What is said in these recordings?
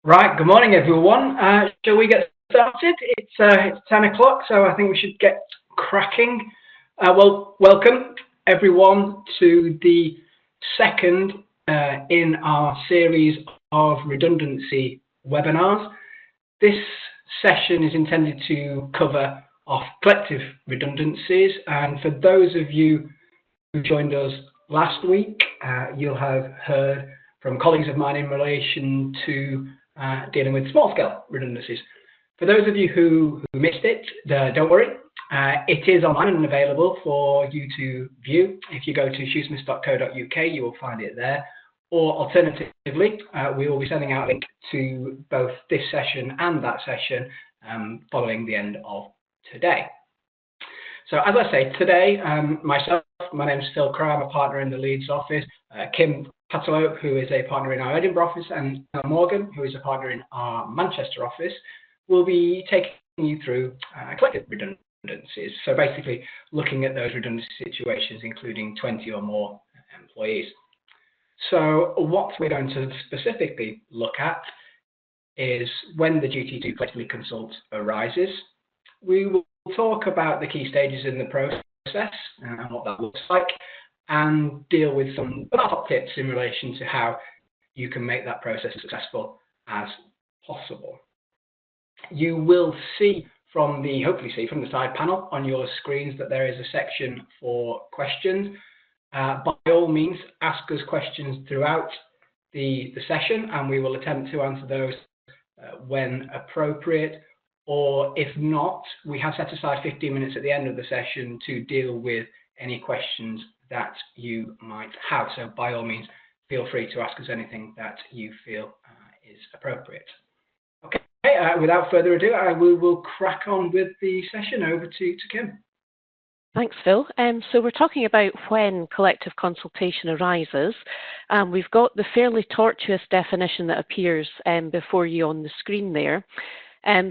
Right, good morning everyone. Shall we get started? It's 10 o'clock, so I think we should get cracking. Welcome everyone to the second in our series of redundancy webinars. This session is intended to cover off collective redundancies, and for those of you who joined us last week, you'll have heard from colleagues of mine in relation to dealing with small-scale redundancies. For those of you who missed it, don't worry. It is online and available for you to view. If you go to shoesmiths.co.uk, you will find it there. Or alternatively, we will be sending out a link to both this session and that session following the end of today. So as I say, today, my name is Phil Crow, I'm a partner in the Leeds office. Kim Patelo, who is a partner in our Edinburgh office, and Morgan, who is a partner in our Manchester office, will be taking you through collective redundancies. So basically looking at those redundancy situations, including 20 or more employees. So what we're going to specifically look at is when the duty to collectively consult arises. We will talk about the key stages in the process and what that looks like, and deal with some top tips in relation to how you can make that process as successful as possible. You will hopefully see from the side panel on your screens that there is a section for questions. By all means, ask us questions throughout the session, and we will attempt to answer those when appropriate. Or if not, we have set aside 15 minutes at the end of the session to deal with any questions that you might have. So by all means, feel free to ask us anything that you feel is appropriate. Okay, without further ado, we will crack on with the session. Over to Kim. Thanks, Phil. So we're talking about when collective consultation arises. We've got the fairly tortuous definition that appears before you on the screen there.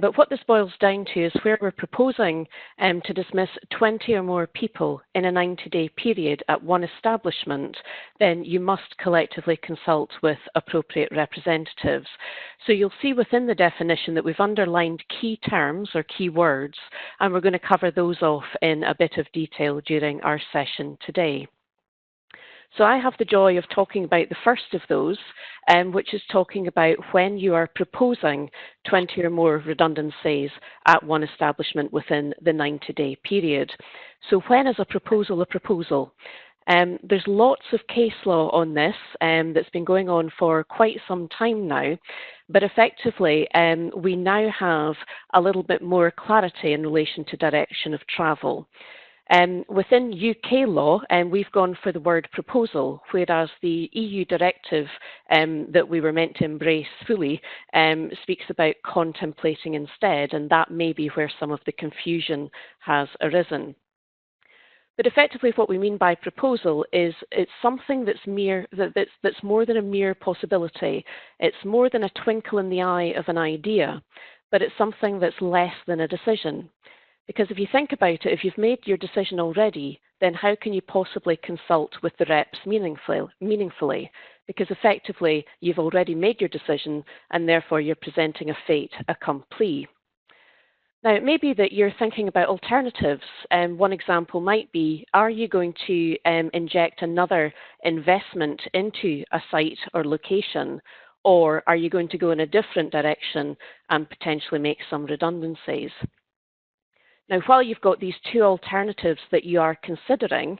But what this boils down to is where we're proposing to dismiss 20 or more people in a 90-day period at one establishment, then you must collectively consult with appropriate representatives. So you'll see within the definition that we've underlined key terms or key words, and we're going to cover those off in a bit of detail during our session today. So I have the joy of talking about the first of those, which is talking about when you are proposing 20 or more redundancies at one establishment within the 90-day period. So when is a proposal a proposal? There's lots of case law on this that's been going on for quite some time now, but effectively we now have a little bit more clarity in relation to direction of travel. Within UK law, we've gone for the word proposal, whereas the EU directive that we were meant to embrace fully speaks about contemplating instead, and that may be where some of the confusion has arisen. But effectively what we mean by proposal is it's something that's more than a mere possibility. It's more than a twinkle in the eye of an idea, but it's something that's less than a decision. Because if you think about it, if you've made your decision already, then how can you possibly consult with the reps meaningfully? Because effectively, you've already made your decision, and therefore you're presenting a fait accompli. Now, it may be that you're thinking about alternatives. One example might be, are you going to inject another investment into a site or location, or are you going to go in a different direction and potentially make some redundancies? Now, while you've got these two alternatives that you are considering,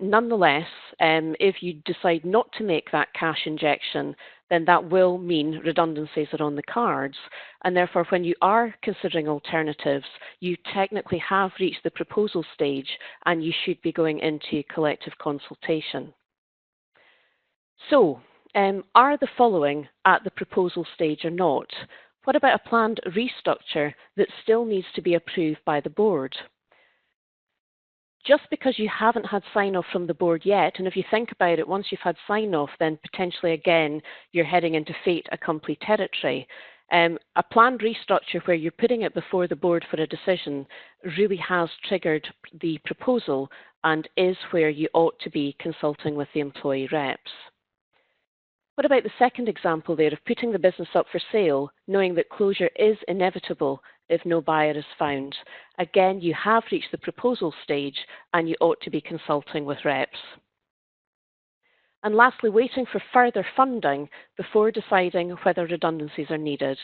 nonetheless, if you decide not to make that cash injection, then that will mean redundancies are on the cards. And therefore, when you are considering alternatives, you technically have reached the proposal stage and you should be going into collective consultation. So, are the following at the proposal stage or not? What about a planned restructure that still needs to be approved by the board? Just because you haven't had sign-off from the board yet, and if you think about it, once you've had sign-off, then potentially again, you're heading into fait accompli territory. A planned restructure where you're putting it before the board for a decision really has triggered the proposal and is where you ought to be consulting with the employee reps. What about the second example there of putting the business up for sale, knowing that closure is inevitable if no buyer is found? Again, you have reached the proposal stage and you ought to be consulting with reps. And lastly, waiting for further funding before deciding whether redundancies are needed.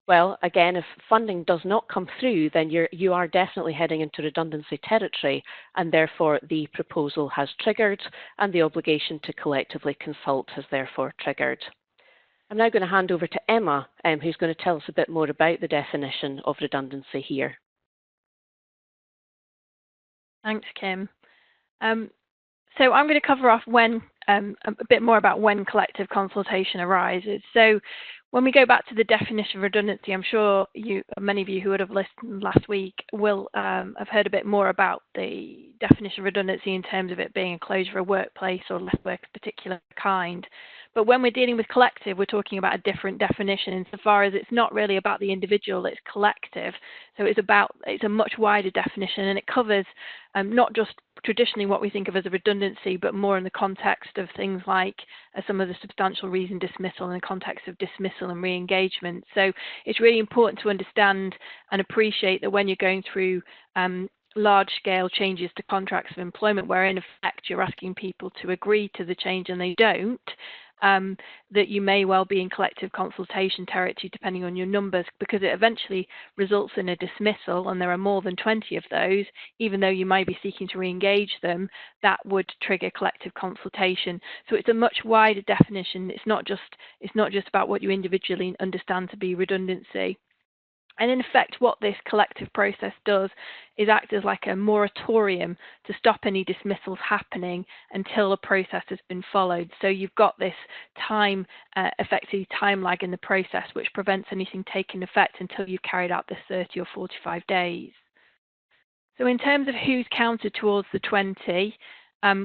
Well, again, if funding does not come through, then you are definitely heading into redundancy territory, and therefore the proposal has triggered and the obligation to collectively consult has therefore triggered. I'm now going to hand over to Emma, who's going to tell us a bit more about the definition of redundancy here. Thanks, Kim. So I'm going to cover off a bit more about when collective consultation arises. So when we go back to the definition of redundancy, I'm sure many of you who would have listened last week will have heard a bit more about the definition of redundancy in terms of it being a closure of a workplace or less work of a particular kind. But when we're dealing with collective, we're talking about a different definition insofar as it's not really about the individual, it's collective. So it's a much wider definition, and it covers not just traditionally what we think of as a redundancy, but more in the context of things like some of the substantial reason dismissal in the context of dismissal and re-engagement. So it's really important to understand and appreciate that when you're going through large-scale changes to contracts of employment, where in effect you're asking people to agree to the change and they don't, that you may well be in collective consultation territory depending on your numbers, because it eventually results in a dismissal and there are more than 20 of those, even though you might be seeking to re-engage them, that would trigger collective consultation. So it's a much wider definition. It's not just about what you individually understand to be redundancy. And in effect, what this collective process does is act as like a moratorium to stop any dismissals happening until a process has been followed. So you've got this effectively time lag in the process, which prevents anything taking effect until you've carried out this 30 or 45 days. So in terms of who's counted towards the 20,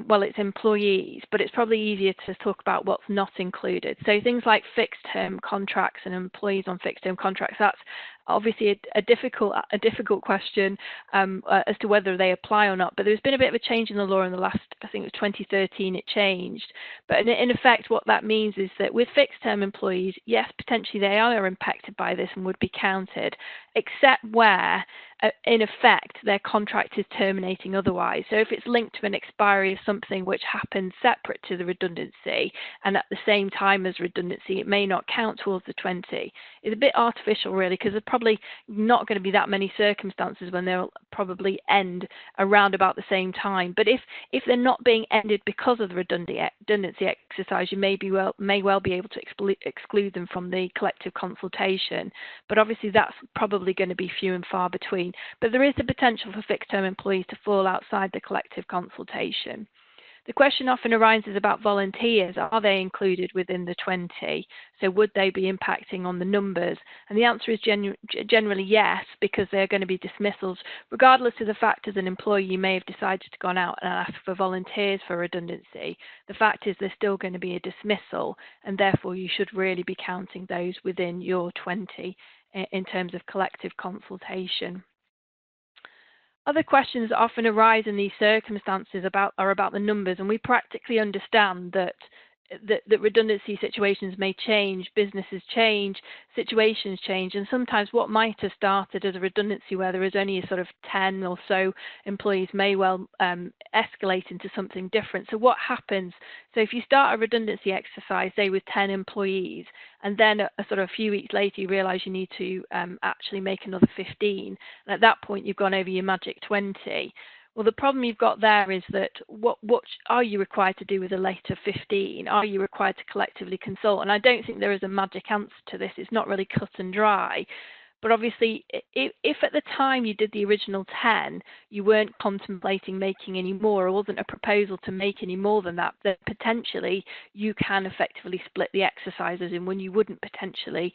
well, it's employees, but it's probably easier to talk about what's not included. So things like fixed-term contracts and employees on fixed-term contracts, that's obviously a difficult question as to whether they apply or not. But there's been a bit of a change in the law in the last, I think it was 2013, it changed. But in effect, what that means is that with fixed-term employees, yes, potentially they are impacted by this and would be counted, except where, in effect, their contract is terminating otherwise. So if it's linked to an expiry of something which happens separate to the redundancy and at the same time as redundancy, it may not count towards the 20. It's a bit artificial, really, because there's probably not going to be that many circumstances when they'll probably end around about the same time. But if they're not being ended because of the redundancy exercise, you may well be able to exclude them from the collective consultation. But obviously that's probably going to be few and far between. But there is the potential for fixed-term employees to fall outside the collective consultation. The question often arises about volunteers. Are they included within the 20? So would they be impacting on the numbers? And the answer is generally yes, because they're going to be dismissals. Regardless of the fact as an employee you may have decided to go out and ask for volunteers for redundancy, the fact is there's still going to be a dismissal, and therefore you should really be counting those within your 20 in terms of collective consultation. Other questions that often arise in these circumstances are about the numbers, and we practically understand that redundancy situations may change, businesses change, situations change, and sometimes what might have started as a redundancy where there is only a sort of 10 or so employees may well escalate into something different. So what happens? So if you start a redundancy exercise, say with 10 employees, and then a sort of a few weeks later you realise you need to actually make another 15, and at that point you've gone over your magic 20. Well, the problem you've got there is that what are you required to do with a later 15? Are you required to collectively consult? And I don't think there is a magic answer to this. It's not really cut and dry. But obviously, if at the time you did the original 10, you weren't contemplating making any more, or wasn't a proposal to make any more than that, then potentially you can effectively split the exercises in when you wouldn't potentially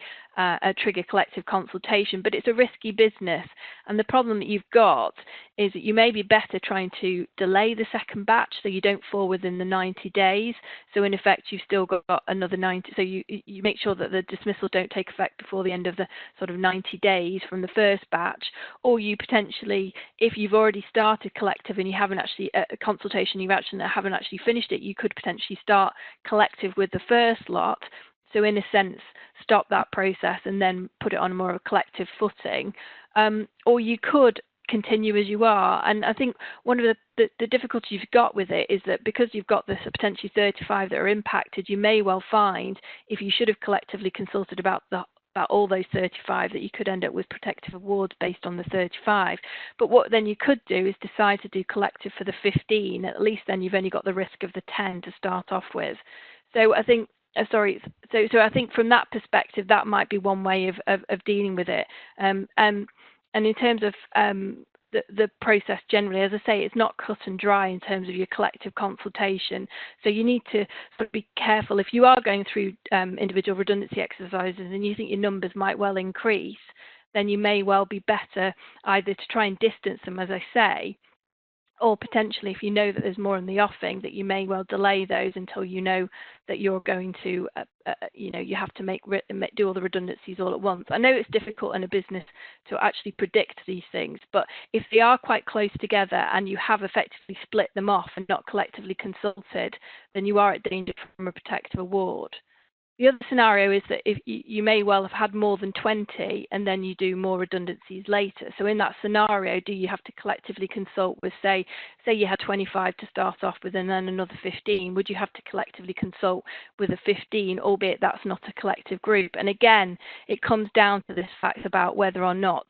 trigger collective consultation. But it's a risky business. And the problem that you've got is that you may be better trying to delay the second batch so you don't fall within the 90 days. So in effect, you've still got another 90. So you make sure that the dismissal don't take effect before the end of the sort of 90 90 days from the first batch, or you potentially, if you've already started collective and you haven't actually, a consultation, you haven't actually finished it, you could potentially start collective with the first lot. So in a sense, stop that process and then put it on more of a collective footing. Or you could continue as you are. And I think one of the difficulty you've got with it is that because you've got this potentially 35 that are impacted, you may well find, if you should have collectively consulted about all those 35, that you could end up with protective awards based on the 35. But what then you could do is decide to do collective for the 15. At least then you've only got the risk of the 10 to start off with. So I think so I think from that perspective, that might be one way of dealing with it. And in terms of the process generally, as I say, it's not cut and dry in terms of your collective consultation. So you need to sort of be careful. If you are going through individual redundancy exercises and you think your numbers might well increase, then you may well be better either to try and distance them, as I say, or potentially, if you know that there's more in the offing, that you may well delay those until you know that you're going to, you have to do all the redundancies all at once. I know it's difficult in a business to actually predict these things, but if they are quite close together and you have effectively split them off and not collectively consulted, then you are at danger from a protective award. The other scenario is that if you may well have had more than 20 and then you do more redundancies later. So in that scenario, do you have to collectively consult with, say you had 25 to start off with and then another 15? Would you have to collectively consult with a 15, albeit that's not a collective group? And again, it comes down to this fact about whether or not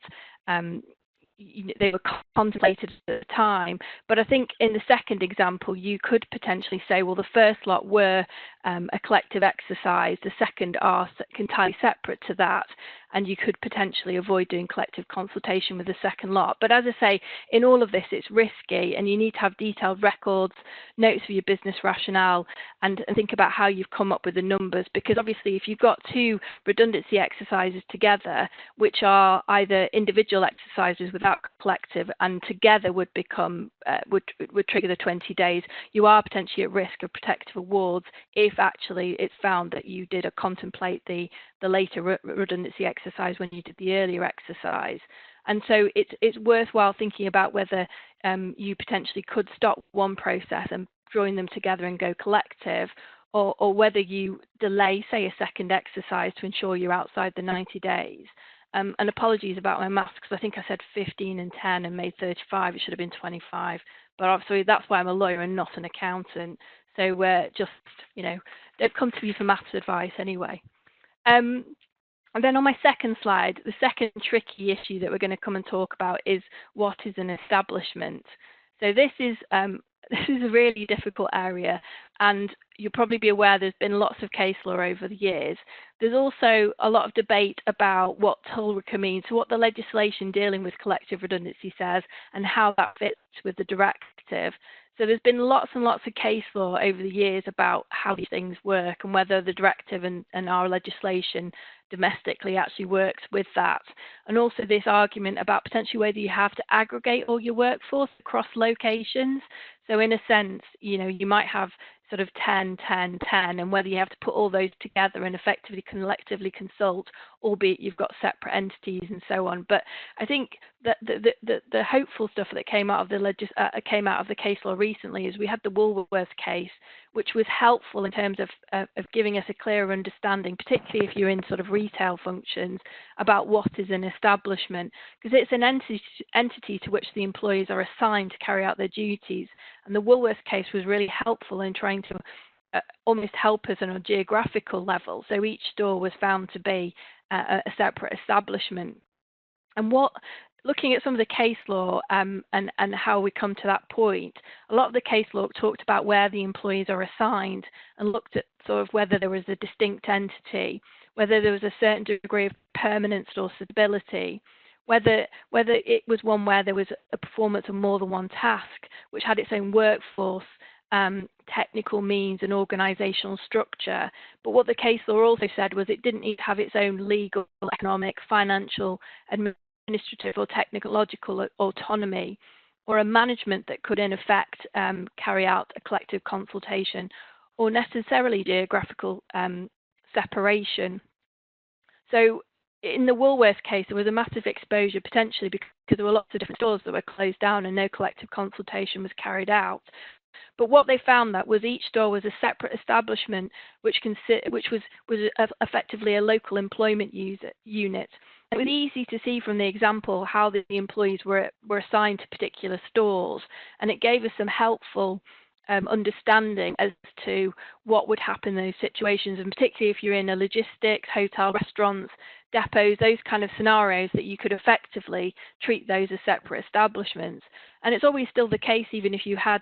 they were contemplated at the time. But I think in the second example, you could potentially say, well, the first lot were a collective exercise, the second are entirely separate to that, and you could potentially avoid doing collective consultation with the second lot. But as I say, in all of this, it's risky, and you need to have detailed records, notes for your business rationale, and think about how you've come up with the numbers, because obviously if you've got two redundancy exercises together, which are either individual exercises without collective and together would become, would trigger the 20 days, you are potentially at risk of protective awards if actually it's found that you did contemplate the later redundancy exercise when you did the earlier exercise. And so it's worthwhile thinking about whether you potentially could stop one process and join them together and go collective, or whether you delay, say, a second exercise to ensure you're outside the 90 days. And apologies about my maths, because I think I said 15 and 10 and made 35. It should have been 25. But obviously that's why I'm a lawyer and not an accountant. So just, they've come to me for maths advice anyway. And then on my second slide, the second tricky issue that we're going to come and talk about is what is an establishment. So this is a really difficult area, and you'll probably be aware there's been lots of case law over the years. There's also a lot of debate about what TULRCA means, so what the legislation dealing with collective redundancy says and how that fits with the directive. So there's been lots and lots of case law over the years about how these things work and whether the directive and our legislation domestically actually works with that. And also this argument about potentially whether you have to aggregate all your workforce across locations. So in a sense, you might have sort of 10, 10, 10, and whether you have to put all those together and effectively collectively consult, albeit you've got separate entities and so on. But I think that the hopeful stuff that came out of the case law recently is we had the Woolworths case, which was helpful in terms of giving us a clearer understanding, particularly if you're in sort of retail functions, about what is an establishment, because it's an entity to which the employees are assigned to carry out their duties. And the Woolworths case was really helpful in trying to almost help us on a geographical level. So each store was found to be a separate establishment. And looking at some of the case law and how we come to that point, a lot of the case law talked about where the employees are assigned and looked at sort of whether there was a distinct entity, whether there was a certain degree of permanence or stability, whether it was one where there was a performance of more than one task, which had its own workforce, technical means and organisational structure. But what the case law also said was it didn't need to have its own legal, economic, financial, administrative or technological autonomy, or a management that could in effect carry out a collective consultation, or necessarily geographical separation. So in the Woolworths case, there was a massive exposure potentially because there were lots of different stores that were closed down and no collective consultation was carried out. But what they found that was each store was a separate establishment, which was effectively a local employment unit. It was easy to see from the example how the employees were assigned to particular stores, and it gave us some helpful understanding as to what would happen in those situations, and particularly if you're in a logistics, hotel, restaurants, depots, those kind of scenarios, that you could effectively treat those as separate establishments. And it's always still the case, even if you had,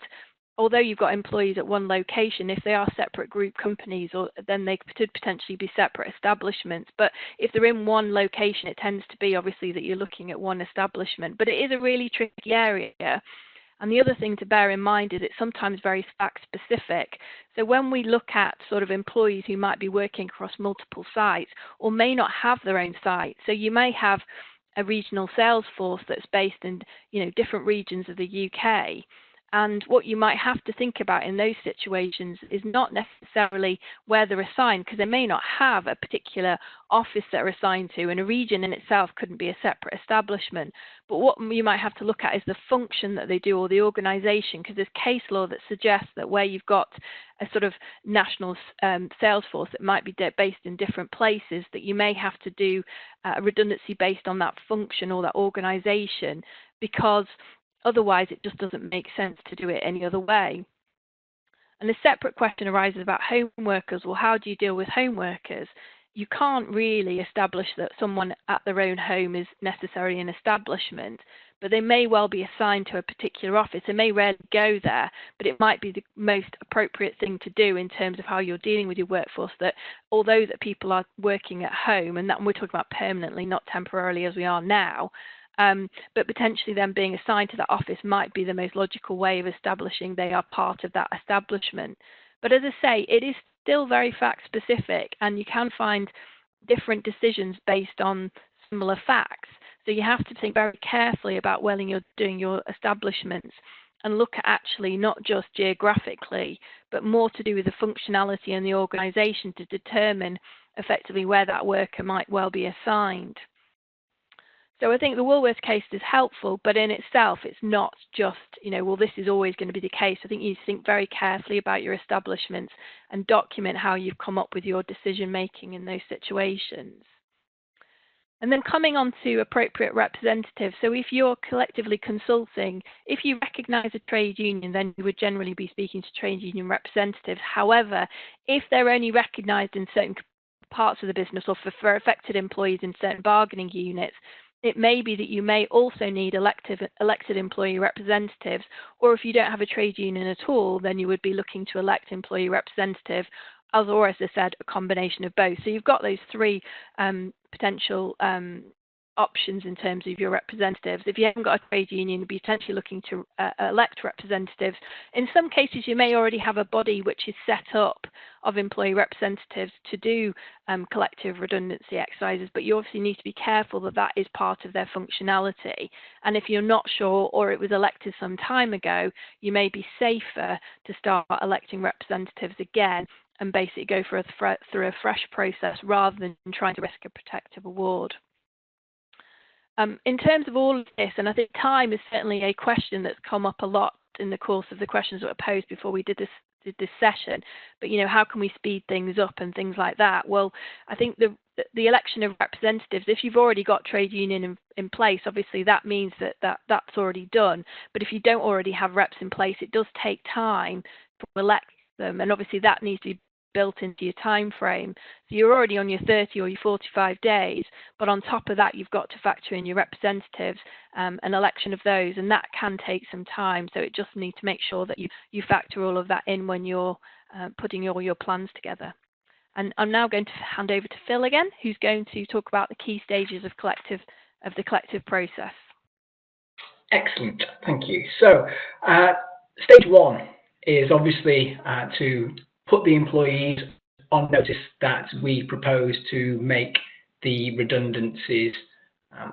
although you've got employees at one location, if they are separate group companies, or then they could potentially be separate establishments. But if they're in one location, it tends to be obviously that you're looking at one establishment. But it is a really tricky area. And the other thing to bear in mind is it's sometimes very fact specific. So when we look at sort of employees who might be working across multiple sites or may not have their own site, so you may have a regional sales force that's based in, you know, different regions of the UK. And what you might have to think about in those situations is not necessarily where they're assigned, because they may not have a particular office that are assigned to, and a region in itself couldn't be a separate establishment. But what you might have to look at is the function that they do, or the organisation, because there's case law that suggests that where you've got a sort of national sales force that might be based in different places, that you may have to do a redundancy based on that function or that organisation, because otherwise it just doesn't make sense to do it any other way. And a separate question arises about home workers. Well, how do you deal with home workers? You can't really establish that someone at their own home is necessarily an establishment, but they may well be assigned to a particular office. They may rarely go there, but it might be the most appropriate thing to do in terms of how you're dealing with your workforce, that although that people are working at home, and that we're talking about permanently, not temporarily as we are now, but potentially them being assigned to that office might be the most logical way of establishing they are part of that establishment. But as I say, it is still very fact specific, and you can find different decisions based on similar facts. So you have to think very carefully about when you're doing your establishments, and look at actually not just geographically, but more to do with the functionality and the organisation to determine effectively where that worker might well be assigned. So I think the Woolworths case is helpful, but in itself, it's not just, you know, well, this is always going to be the case. I think you need to think very carefully about your establishments and document how you've come up with your decision making in those situations. And then coming on to appropriate representatives. So if you're collectively consulting, if you recognise a trade union, then you would generally be speaking to trade union representatives. However, if they're only recognised in certain parts of the business, or for affected employees in certain bargaining units, it may be that you may also need elected employee representatives, or if you don't have a trade union at all, then you would be looking to elect employee representative, or as I said, a combination of both. So you've got those three potential options in terms of your representatives. If you haven't got a trade union, you'll be potentially looking to elect representatives. In some cases, you may already have a body which is set up of employee representatives to do collective redundancy exercises, but you obviously need to be careful that that is part of their functionality. And if you're not sure, or it was elected some time ago, you may be safer to start electing representatives again and basically go through a fresh process rather than trying to risk a protective award. In terms of all of this, and I think time is certainly a question that's come up a lot in the course of the questions that were posed before we did this session, but you know, how can we speed things up and things like that? Well, I think the election of representatives, if you've already got trade union in place, obviously that means that's already done. But if you don't already have reps in place, it does take time to elect them, and obviously that needs to be built into your time frame. So you're already on your 30 or your 45 days, but on top of that, you've got to factor in your representatives, an election of those, and that can take some time. So it just needs to make sure that you factor all of that in when you're putting all your plans together. And I'm now going to hand over to Phil again, who's going to talk about the key stages of the collective process. Excellent, thank you. So stage one is obviously to put the employees on notice that we propose to make the redundancies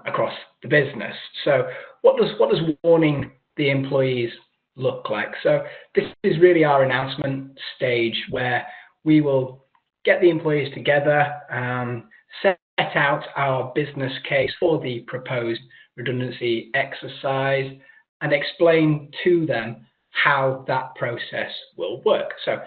across the business. So what does warning the employees look like? So this is really our announcement stage, where we will get the employees together, set set out our business case for the proposed redundancy exercise and explain to them how that process will work. So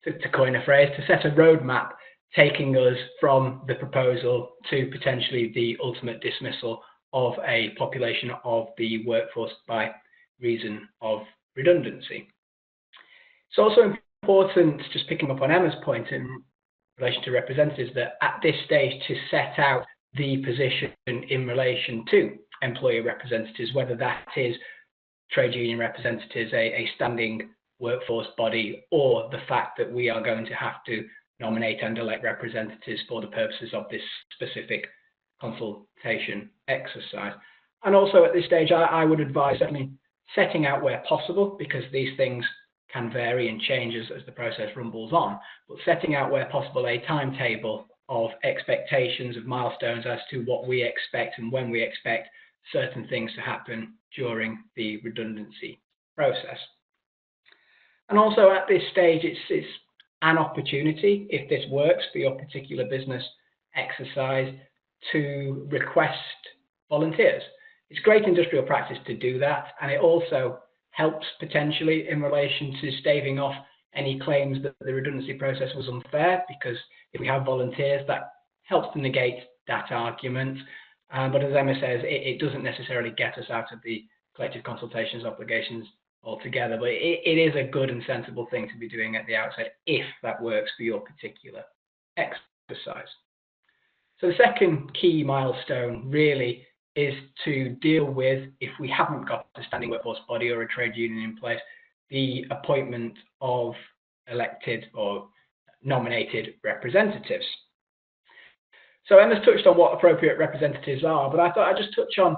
to coin a phrase, to set a roadmap taking us from the proposal to potentially the ultimate dismissal of a population of the workforce by reason of redundancy. It's also important, just picking up on Emma's point in relation to representatives, that at this stage to set out the position in relation to employee representatives, whether that is trade union representatives, a standing workforce body, or the fact that we are going to have to nominate and elect representatives for the purposes of this specific consultation exercise. And also at this stage, I would advise certainly setting out where possible, because these things can vary and change as the process rumbles on, but setting out where possible a timetable of expectations, of milestones as to what we expect and when we expect certain things to happen during the redundancy process. And also at this stage, it's an opportunity, if this works for your particular business exercise, to request volunteers. It's great industrial practice to do that, and it also helps potentially in relation to staving off any claims that the redundancy process was unfair, because if we have volunteers, that helps to negate that argument. But as Emma says, it doesn't necessarily get us out of the collective consultations obligations altogether, but it is a good and sensible thing to be doing at the outset if that works for your particular exercise. So the second key milestone really is to deal with, if we haven't got a standing workforce body or a trade union in place, the appointment of elected or nominated representatives. So Emma's touched on what appropriate representatives are, but I thought I'd just touch on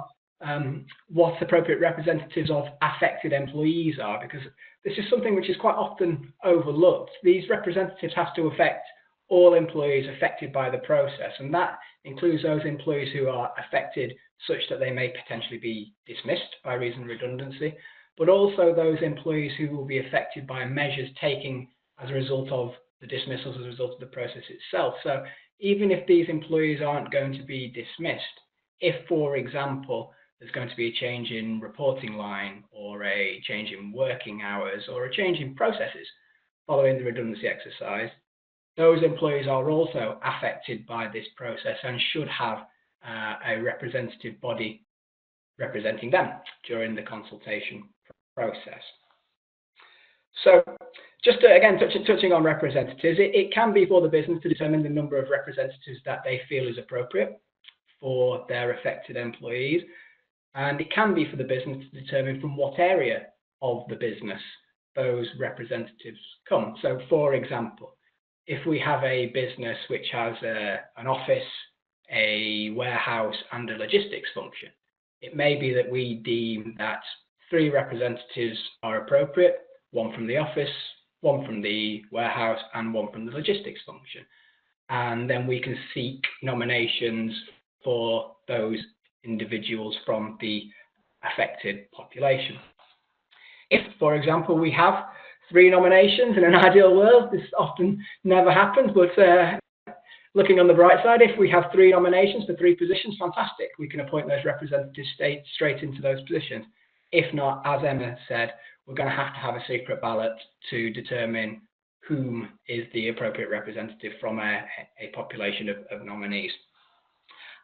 what appropriate representatives of affected employees are, because this is something which is quite often overlooked. These representatives have to affect all employees affected by the process, and that includes those employees who are affected such that they may potentially be dismissed by reason of redundancy, but also those employees who will be affected by measures taken as a result of the dismissals, as a result of the process itself. So even if these employees aren't going to be dismissed, if, for example, there's going to be a change in reporting line, or a change in working hours, or a change in processes following the redundancy exercise, those employees are also affected by this process and should have a representative body representing them during the consultation process. So just to, again, touching on representatives, it can be for the business to determine the number of representatives that they feel is appropriate for their affected employees. And it can be for the business to determine from what area of the business those representatives come. So for example, if we have a business which has an office, a warehouse, and a logistics function, it may be that we deem that 3 representatives are appropriate, 1 from the office, 1 from the warehouse, and 1 from the logistics function. And then we can seek nominations for those individuals from the affected population. If, for example, we have 3 nominations in an ideal world, this often never happens, but looking on the bright side, if we have 3 nominations for 3 positions, fantastic. We can appoint those representatives straight into those positions. If not, as Emma said, we're going to have a secret ballot to determine whom is the appropriate representative from a population of nominees.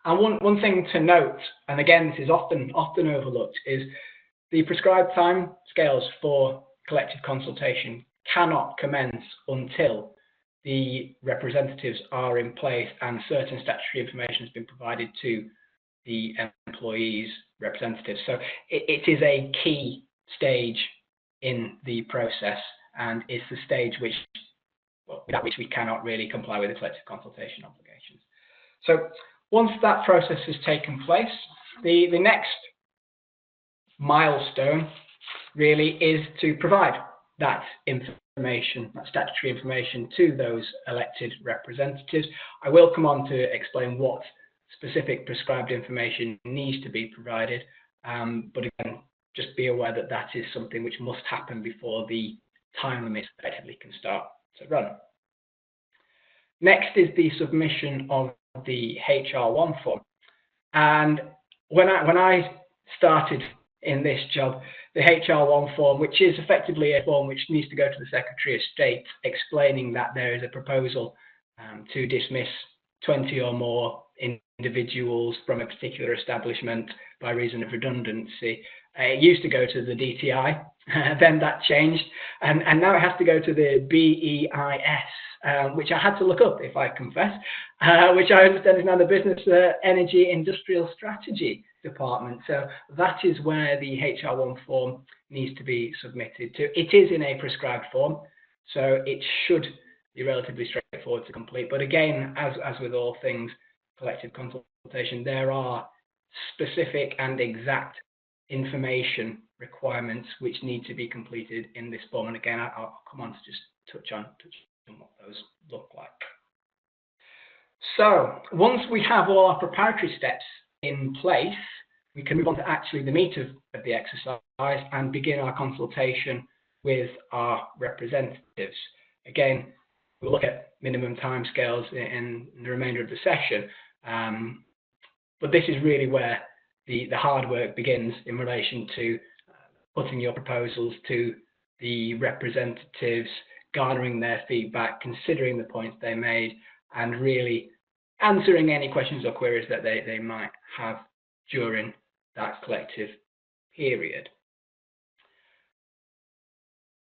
And one thing to note, and again, this is often overlooked, is the prescribed time scales for collective consultation cannot commence until the representatives are in place and certain statutory information has been provided to the employees' representatives. So it is a key stage in the process, and it's the stage without which we cannot really comply with the collective consultation obligations. So once that process has taken place, the next milestone really is to provide that information, that statutory information, to those elected representatives. I will come on to explain what specific prescribed information needs to be provided, but again, just be aware that that is something which must happen before the time limit effectively can start to run. Next is the submission of the HR1 form. And when I started in this job, the HR1 form, which is effectively a form which needs to go to the Secretary of State explaining that there is a proposal to dismiss 20 or more individuals from a particular establishment by reason of redundancy. It used to go to the DTI, then that changed, and now it has to go to the BEIS, which I had to look up, if I confess, which I understand is now the Business Energy Industrial Strategy Department. So that is where the HR1 form needs to be submitted to. It is in a prescribed form, so it should be relatively straightforward to complete. But again, as with all things collective consultation, there are specific and exact information requirements which need to be completed in this form. And again, I'll come on to just touch on what those look like. So once we have all our preparatory steps in place, we can move on to actually the meat of the exercise and begin our consultation with our representatives. Again, we'll look at minimum timescales in the remainder of the session, but this is really where the hard work begins in relation to putting your proposals to the representatives, garnering their feedback, considering the points they made, and really answering any questions or queries that they might have during that collective period.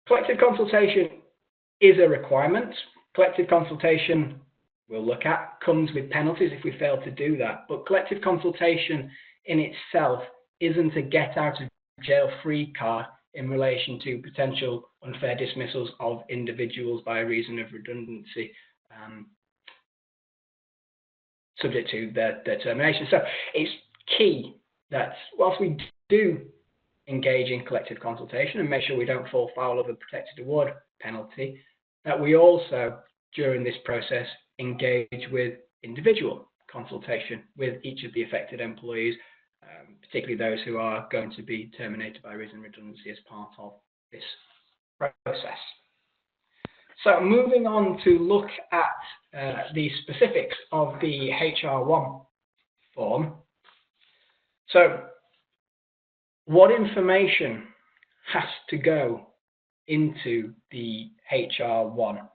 Collective consultation is a requirement. Collective consultation, we'll look at, comes with penalties if we fail to do that. But collective consultation in itself isn't a get-out-of-jail-free card in relation to potential unfair dismissals of individuals by reason of redundancy, subject to their termination. So it's key that whilst we do engage in collective consultation and make sure we don't fall foul of a protected award penalty, that we also, during this process, engage with individual consultation with each of the affected employees, particularly those who are going to be terminated by reason of redundancy as part of this process. So moving on to look at the specifics of the HR1 form. So what information has to go into the HR1?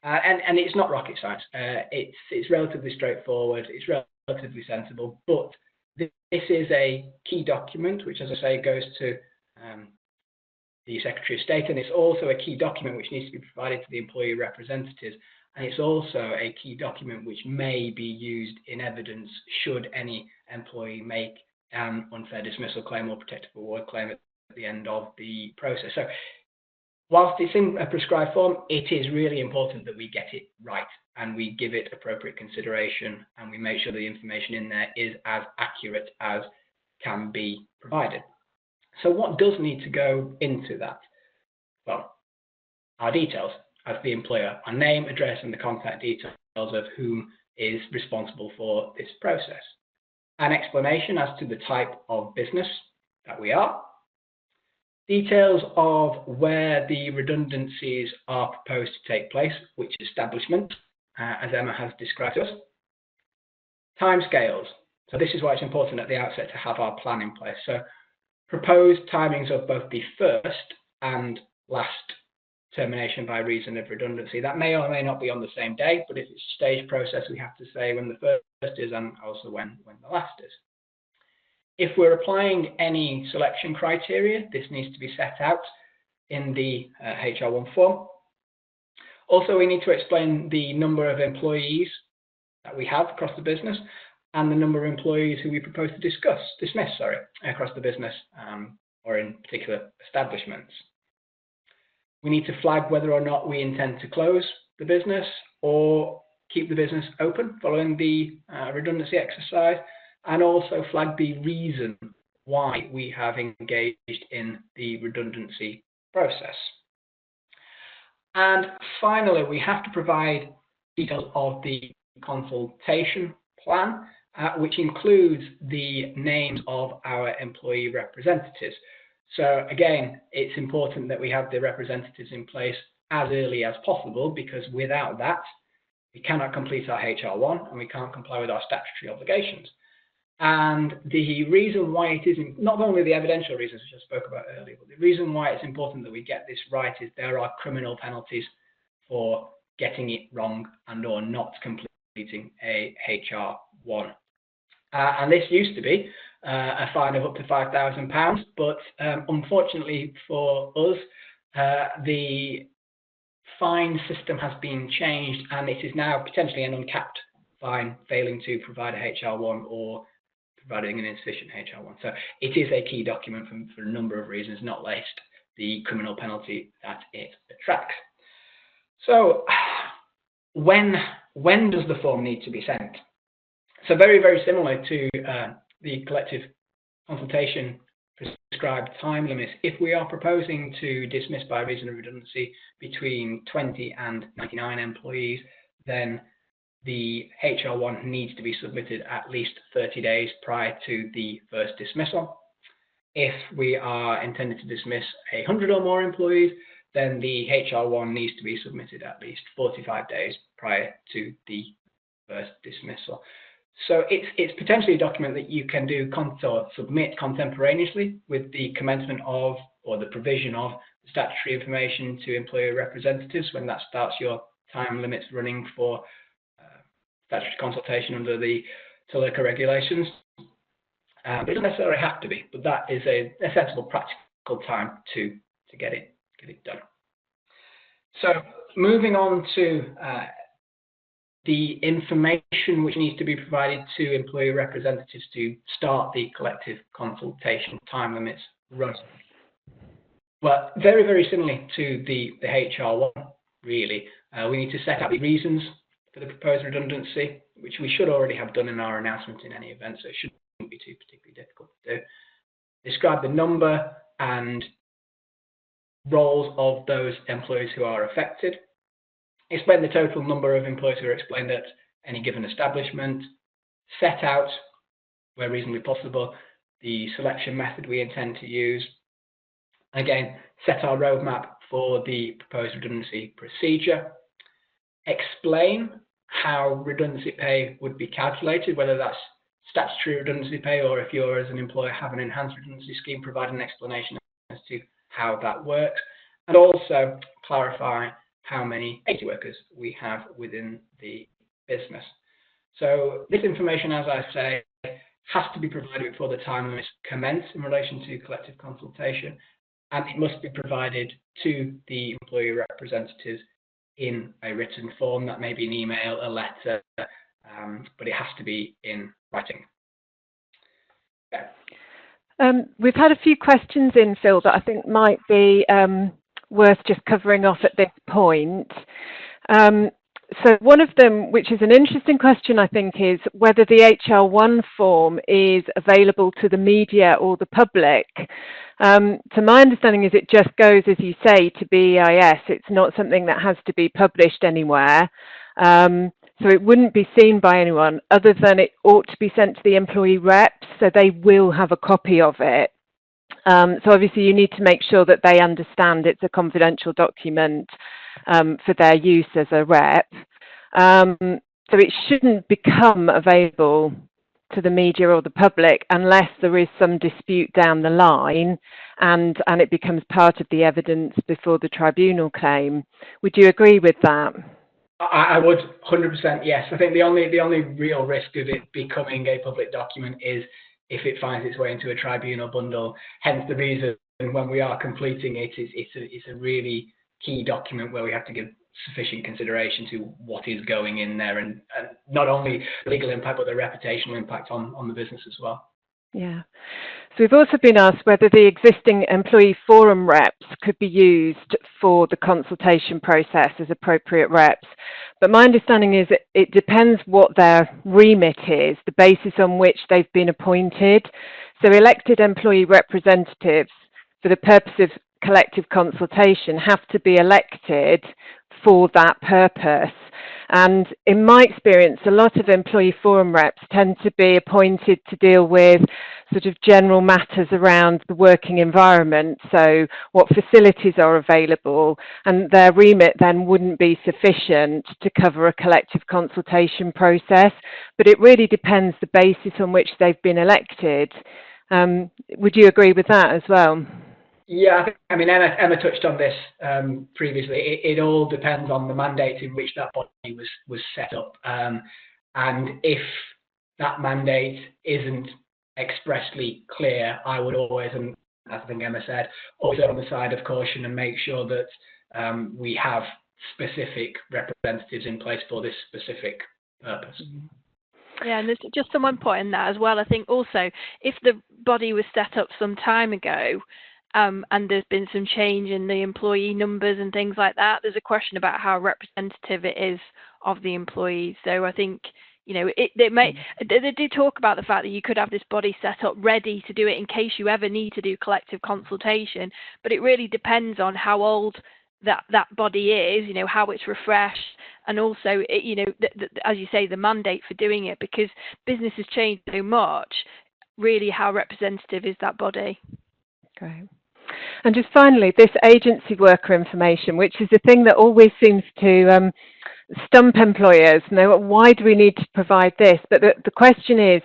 And it's not rocket science. It's relatively straightforward. It's relatively sensible. But this is a key document, which, as I say, goes to the Secretary of State, and it's also a key document which needs to be provided to the employee representatives. And it's also a key document which may be used in evidence should any employee make an unfair dismissal claim or protective award claim at the end of the process. So whilst it's in a prescribed form, it is really important that we get it right and we give it appropriate consideration and we make sure the information in there is as accurate as can be provided. So what does need to go into that? Well, our details as the employer, our name, address, and the contact details of whom is responsible for this process. An explanation as to the type of business that we are. Details of where the redundancies are proposed to take place, which establishment, as Emma has described to us. Timescales. So this is why it's important at the outset to have our plan in place. So proposed timings of both the first and last termination by reason of redundancy. That may or may not be on the same day, but if it's a staged process, we have to say when the first is and also when the last is. If we're applying any selection criteria, this needs to be set out in the HR1 form. Also, we need to explain the number of employees that we have across the business and the number of employees who we propose to dismiss across the business or in particular establishments. We need to flag whether or not we intend to close the business or keep the business open following the redundancy exercise, and also flag the reason why we have engaged in the redundancy process. And finally, we have to provide details of the consultation plan, which includes the names of our employee representatives. So again, it's important that we have the representatives in place as early as possible, because without that, we cannot complete our HR1 and we can't comply with our statutory obligations. And the reason why it isn't, not only the evidential reasons which I spoke about earlier, but the reason why it's important that we get this right is there are criminal penalties for getting it wrong and or not completing a HR1. And this used to be a fine of up to £5,000, but unfortunately for us, the fine system has been changed and it is now potentially an uncapped fine failing to provide a HR1 or providing an insufficient HR1. So it is a key document for a number of reasons, not least the criminal penalty that it attracts. So when does the form need to be sent? So very, very similar to the collective consultation prescribed time limits. If we are proposing to dismiss by reason of redundancy between 20 and 99 employees, then the HR1 needs to be submitted at least 30 days prior to the first dismissal. If we are intended to dismiss 100 or more employees, then the HR1 needs to be submitted at least 45 days prior to the first dismissal. So it's potentially a document that you can do or submit contemporaneously with the commencement of or the provision of statutory information to employer representatives when that starts your time limits running for statutory consultation under the TLRCA regulations. It doesn't necessarily have to be, but that is a sensible, practical time to get it done. So moving on to the information which needs to be provided to employee representatives to start the collective consultation time limits run. Well, very, very similarly to the HR1, really, we need to set out the reasons for the proposed redundancy, which we should already have done in our announcement in any event, so it shouldn't be too particularly difficult to do. Describe the number and roles of those employees who are affected. Explain the total number of employees who are explained at any given establishment. Set out, where reasonably possible, the selection method we intend to use. Again, set our roadmap for the proposed redundancy procedure. Explain how redundancy pay would be calculated, whether that's statutory redundancy pay or if you as an employer have an enhanced redundancy scheme, provide an explanation as to how that works, and also clarify how many agency workers we have within the business. So this information, as I say, has to be provided before the time limits commence in relation to collective consultation, and it must be provided to the employee representatives in a written form. That may be an email, a letter, but it has to be in writing. Okay. We've had a few questions in, Phil, that I think might be worth just covering off at this point. So one of them, which is an interesting question, I think, is whether the HR1 form is available to the media or the public. So my understanding is it just goes, as you say, to BEIS. It's not something that has to be published anywhere. So it wouldn't be seen by anyone other than it ought to be sent to the employee reps, so they will have a copy of it. So obviously you need to make sure that they understand it's a confidential document for their use as a rep. So it shouldn't become available to the media or the public unless there is some dispute down the line and it becomes part of the evidence before the tribunal claim. Would you agree with that? I would 100% yes. I think the only real risk of it becoming a public document is if it finds its way into a tribunal bundle. Hence the reason when we are completing it, it's a really key document where we have to give sufficient consideration to what is going in there, and not only the legal impact but the reputational impact on the business as well. Yeah. So we've also been asked whether the existing employee forum reps could be used for the consultation process as appropriate reps. But my understanding is it depends what their remit is, the basis on which they've been appointed. So elected employee representatives for the purpose of collective consultation have to be elected for that purpose. And in my experience, a lot of employee forum reps tend to be appointed to deal with sort of general matters around the working environment, so what facilities are available, and their remit then wouldn't be sufficient to cover a collective consultation process, but it really depends the basis on which they've been elected. Would you agree with that as well? Yeah, I mean, Emma touched on this previously. It all depends on the mandate in which that body was set up. And if that mandate isn't expressly clear, I would always, and as I think Emma said, always on the side of caution and make sure that we have specific representatives in place for this specific purpose. Yeah, and there's just someone point in that as well. I think also, if the body was set up some time ago, and there's been some change in the employee numbers and things like that, there's a question about how representative it is of the employees. So I think, you know, they do talk about the fact that you could have this body set up ready to do it in case you ever need to do collective consultation, but it really depends on how old that body is, you know, how it's refreshed, and also, you know, as you say, the mandate for doing it, because business has changed so much. Really, how representative is that body? Great. And just finally, this agency worker information, which is a thing that always seems to stump employers. You know, why do we need to provide this? But the question is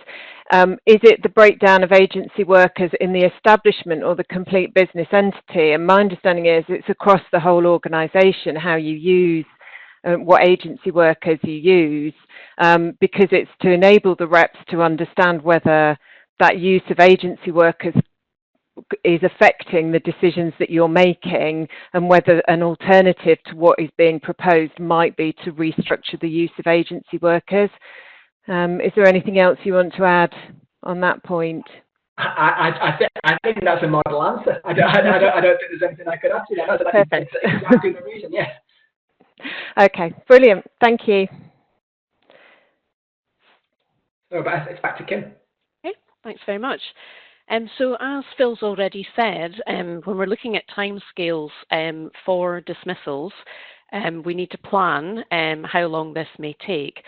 it the breakdown of agency workers in the establishment or the complete business entity? And my understanding is it's across the whole organisation, how you use what agency workers you use, because it's to enable the reps to understand whether that use of agency workers is affecting the decisions that you're making, and whether an alternative to what is being proposed might be to restructure the use of agency workers. Is there anything else you want to add on that point? I think that's a model answer. I don't think there's anything I could add to that. Perfect. That's exactly the reason, yes. Okay, brilliant. Thank you. So it's back to Kim. Okay, thanks very much. So as Phil's already said, when we're looking at timescales for dismissals, we need to plan how long this may take.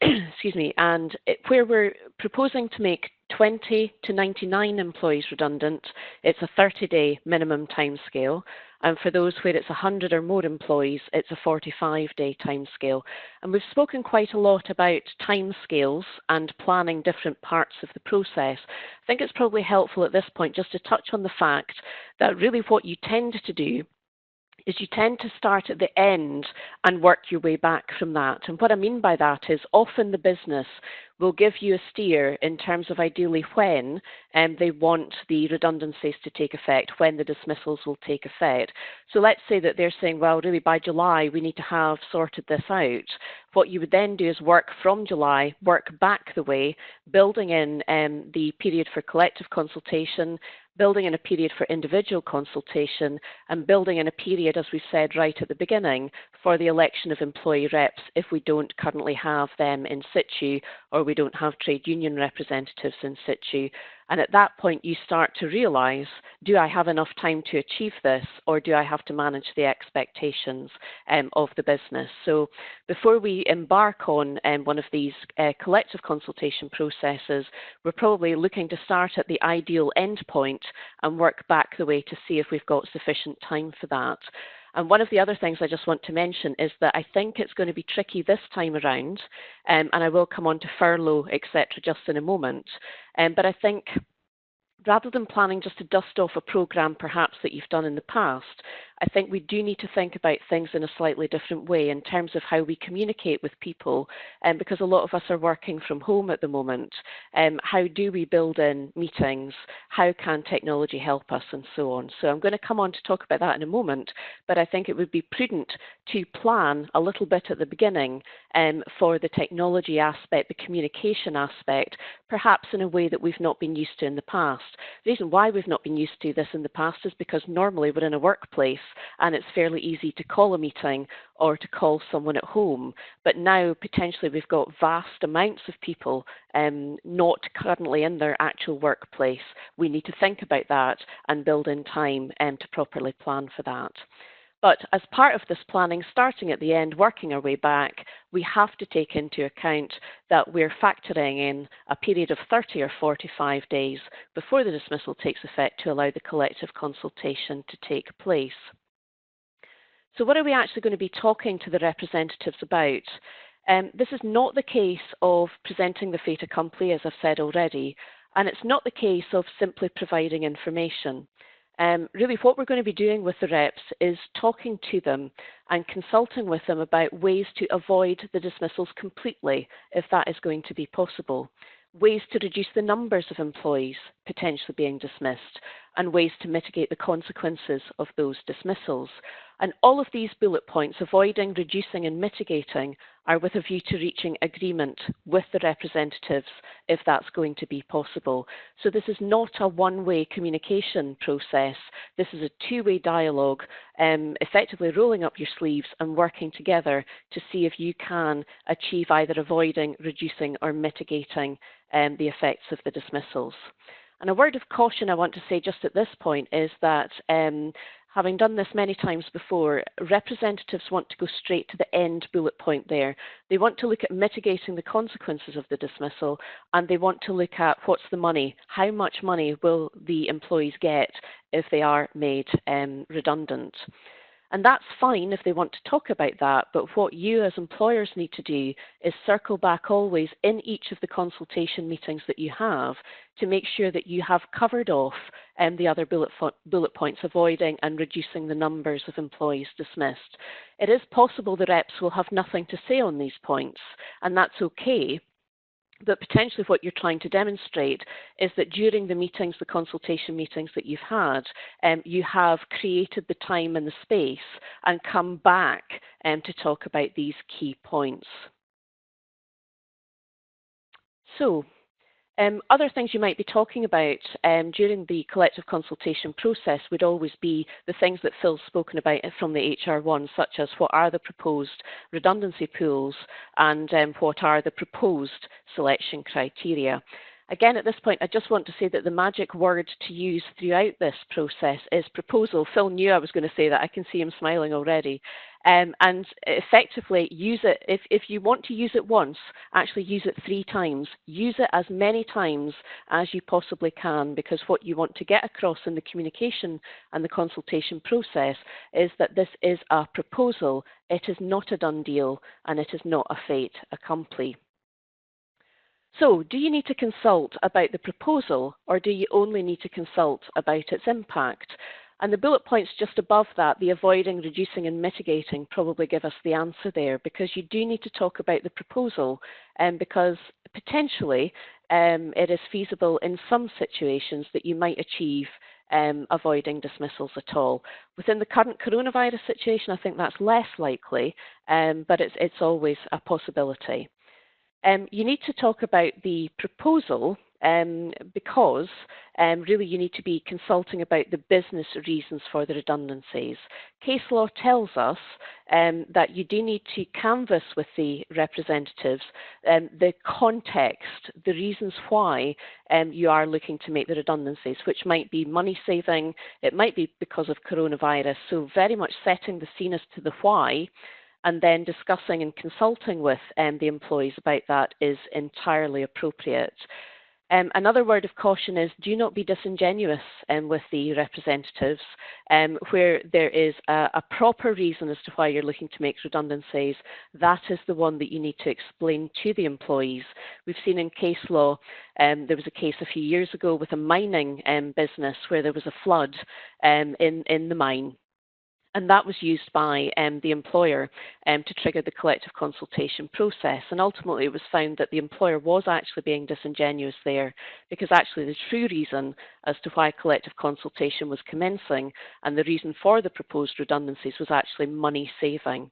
Excuse me. And where we're proposing to make 20 to 99 employees redundant, it's a 30-day minimum timescale. And for those where it's 100 or more employees, it's a 45-day timescale. And we've spoken quite a lot about timescales and planning different parts of the process. I think it's probably helpful at this point just to touch on the fact that really what you tend to do is you tend to start at the end and work your way back from that. And what I mean by that is often the business will give you a steer in terms of ideally when they want the redundancies to take effect, when the dismissals will take effect. So let's say that they're saying, well, really by July we need to have sorted this out. What you would then do is work from July, work back the way, building in the period for collective consultation, building in a period for individual consultation, and building in a period, as we said right at the beginning, for the election of employee reps if we don't currently have them in situ or we don't have trade union representatives in situ. And at that point, you start to realise, do I have enough time to achieve this, or do I have to manage the expectations of the business? So before we embark on one of these collective consultation processes, we're probably looking to start at the ideal endpoint and work back the way to see if we've got sufficient time for that. And one of the other things I just want to mention is that I think it's going to be tricky this time around, and I will come on to furlough, etc., just in a moment. But I think rather than planning just to dust off a programme perhaps that you've done in the past, I think we do need to think about things in a slightly different way in terms of how we communicate with people, because a lot of us are working from home at the moment. How do we build in meetings? How can technology help us, and so on? So I'm going to come on to talk about that in a moment, but I think it would be prudent to plan a little bit at the beginning for the technology aspect, the communication aspect, perhaps in a way that we've not been used to in the past. The reason why we've not been used to this in the past is because normally we're in a workplace and it's fairly easy to call a meeting or to call someone at home. But now potentially we've got vast amounts of people not currently in their actual workplace. We need to think about that and build in time to properly plan for that. But as part of this planning, starting at the end, working our way back, we have to take into account that we're factoring in a period of 30 or 45 days before the dismissal takes effect to allow the collective consultation to take place. So what are we actually going to be talking to the representatives about? This is not the case of presenting the fait accompli, as I've said already, and it's not the case of simply providing information. Really what we're going to be doing with the reps is talking to them and consulting with them about ways to avoid the dismissals completely, if that is going to be possible, ways to reduce the numbers of employees potentially being dismissed, and ways to mitigate the consequences of those dismissals. And all of these bullet points, avoiding, reducing and mitigating, are with a view to reaching agreement with the representatives if that's going to be possible. So this is not a one-way communication process. This is a two-way dialogue, effectively rolling up your sleeves and working together to see if you can achieve either avoiding, reducing or mitigating the effects of the dismissals. And a word of caution I want to say just at this point is that having done this many times before, representatives want to go straight to the end bullet point there. They want to look at mitigating the consequences of the dismissal, and they want to look at what's the money, how much money will the employees get if they are made redundant. And that's fine if they want to talk about that, but what you as employers need to do is circle back always in each of the consultation meetings that you have to make sure that you have covered off the other bullet points, avoiding and reducing the numbers of employees dismissed. It is possible the reps will have nothing to say on these points, and that's okay. But potentially what you're trying to demonstrate is that during the meetings, the consultation meetings that you've had, you have created the time and the space and come back to talk about these key points. So, other things you might be talking about during the collective consultation process would always be the things that Phil's spoken about from the HR1, such as what are the proposed redundancy pools and what are the proposed selection criteria. Again, at this point, I just want to say that the magic word to use throughout this process is proposal. Phil knew I was going to say that. I can see him smiling already. And effectively use it, if you want to use it once, actually use it 3 times. Use it as many times as you possibly can, because what you want to get across in the communication and the consultation process is that this is a proposal. It is not a done deal, and it is not a fait accompli. So, do you need to consult about the proposal, or do you only need to consult about its impact? And the bullet points just above that, the avoiding, reducing and mitigating, probably give us the answer there, because you do need to talk about the proposal, because potentially it is feasible in some situations that you might achieve avoiding dismissals at all. Within the current coronavirus situation, I think that's less likely, but it's always a possibility. You need to talk about the proposal because really you need to be consulting about the business reasons for the redundancies. Case law tells us that you do need to canvass with the representatives the context, the reasons why you are looking to make the redundancies, which might be money saving, it might be because of coronavirus, so very much setting the scene as to the why, and then discussing and consulting with the employees about that is entirely appropriate. Another word of caution is do not be disingenuous with the representatives. Where there is a proper reason as to why you're looking to make redundancies, that is the one that you need to explain to the employees. We've seen in case law, there was a case a few years ago with a mining business where there was a flood in the mine. And that was used by the employer to trigger the collective consultation process. And ultimately, it was found that the employer was actually being disingenuous there, because actually the true reason as to why collective consultation was commencing and the reason for the proposed redundancies was actually money saving.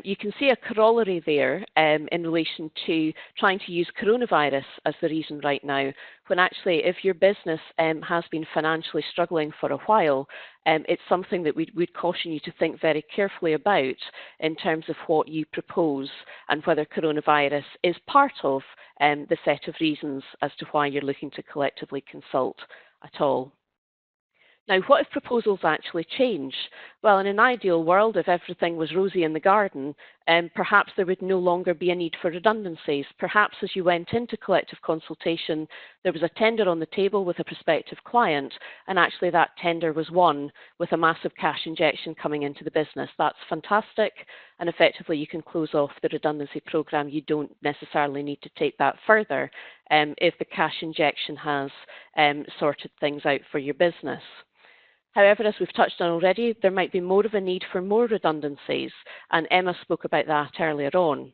You can see a corollary there in relation to trying to use coronavirus as the reason right now, when actually if your business has been financially struggling for a while, it's something that we'd caution you to think very carefully about in terms of what you propose and whether coronavirus is part of the set of reasons as to why you're looking to collectively consult at all. Now, what if proposals actually change? Well, in an ideal world, if everything was rosy in the garden, perhaps there would no longer be a need for redundancies. Perhaps as you went into collective consultation, there was a tender on the table with a prospective client, and actually that tender was won with a massive cash injection coming into the business. That's fantastic, and effectively you can close off the redundancy programme. You don't necessarily need to take that further if the cash injection has sorted things out for your business. However, as we've touched on already, there might be more of a need for more redundancies, and Emma spoke about that earlier on.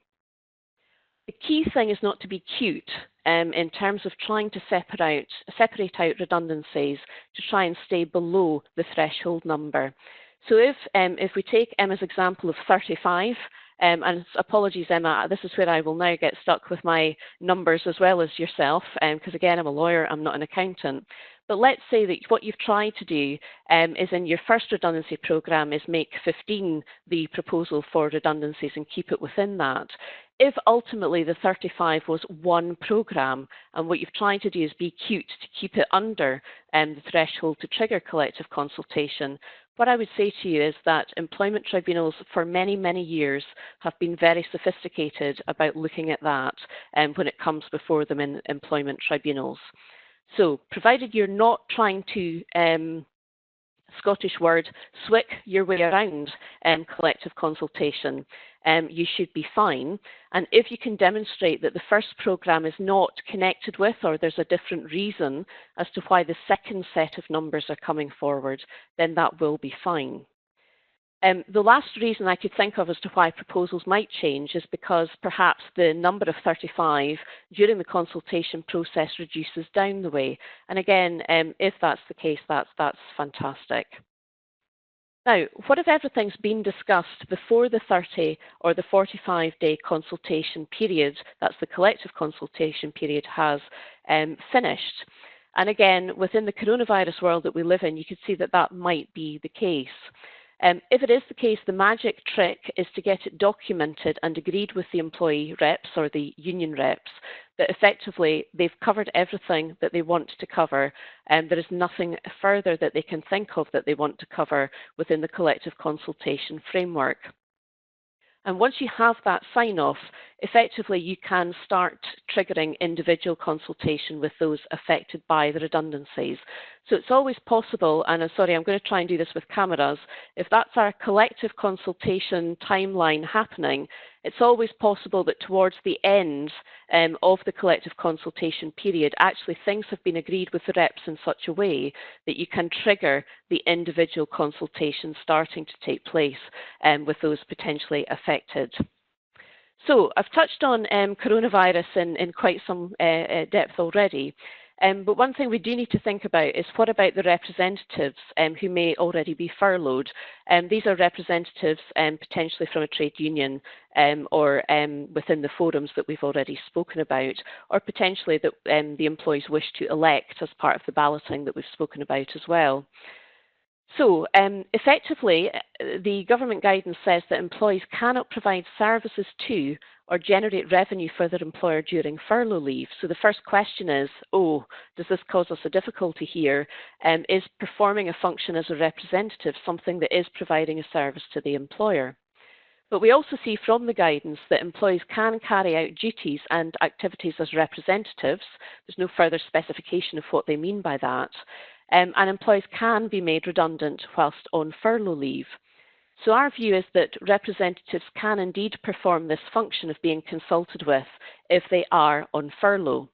The key thing is not to be cute in terms of trying to separate out redundancies to try and stay below the threshold number. So if we take Emma's example of 35, and apologies, Emma, this is where I will now get stuck with my numbers as well as yourself, because again, I'm a lawyer, I'm not an accountant. But let's say that what you've tried to do is in your first redundancy programme is make 15 the proposal for redundancies and keep it within that. If ultimately the 35 was one programme and what you've tried to do is be cute to keep it under the threshold to trigger collective consultation, what I would say to you is that employment tribunals for many, many years have been very sophisticated about looking at that when it comes before them in employment tribunals. So, provided you're not trying to, Scottish word, swick your way around collective consultation, you should be fine. And if you can demonstrate that the first programme is not connected with, or there's a different reason as to why the second set of numbers are coming forward, then that will be fine. The last reason I could think of as to why proposals might change is because perhaps the number of 35 during the consultation process reduces down the way. And again, if that's the case, that's fantastic. Now, what if everything's been discussed before the 30 or the 45-day consultation period, that's the collective consultation period, has finished? And again, within the coronavirus world that we live in, you could see that that might be the case. If it is the case, the magic trick is to get it documented and agreed with the employee reps or the union reps that effectively they've covered everything that they want to cover, and there is nothing further that they can think of that they want to cover within the collective consultation framework. And once you have that sign-off, effectively you can start triggering individual consultation with those affected by the redundancies. So it's always possible, and I'm sorry, I'm going to try and do this with cameras, if that's our collective consultation timeline happening, it's always possible that towards the end of the collective consultation period, actually things have been agreed with the reps in such a way that you can trigger the individual consultation starting to take place with those potentially affected. So I've touched on coronavirus in quite some depth already. But one thing we do need to think about is what about the representatives who may already be furloughed? These are representatives potentially from a trade union or within the forums that we've already spoken about, or potentially that the employees wish to elect as part of the balloting that we've spoken about as well. So effectively, the government guidance says that employees cannot provide services to or generate revenue for their employer during furlough leave. So the first question is, does this cause us a difficulty here? Is performing a function as a representative something that is providing a service to the employer? But we also see from the guidance that employees can carry out duties and activities as representatives. There's no further specification of what they mean by that. And employees can be made redundant whilst on furlough leave. So our view is that representatives can indeed perform this function of being consulted with if they are on furlough.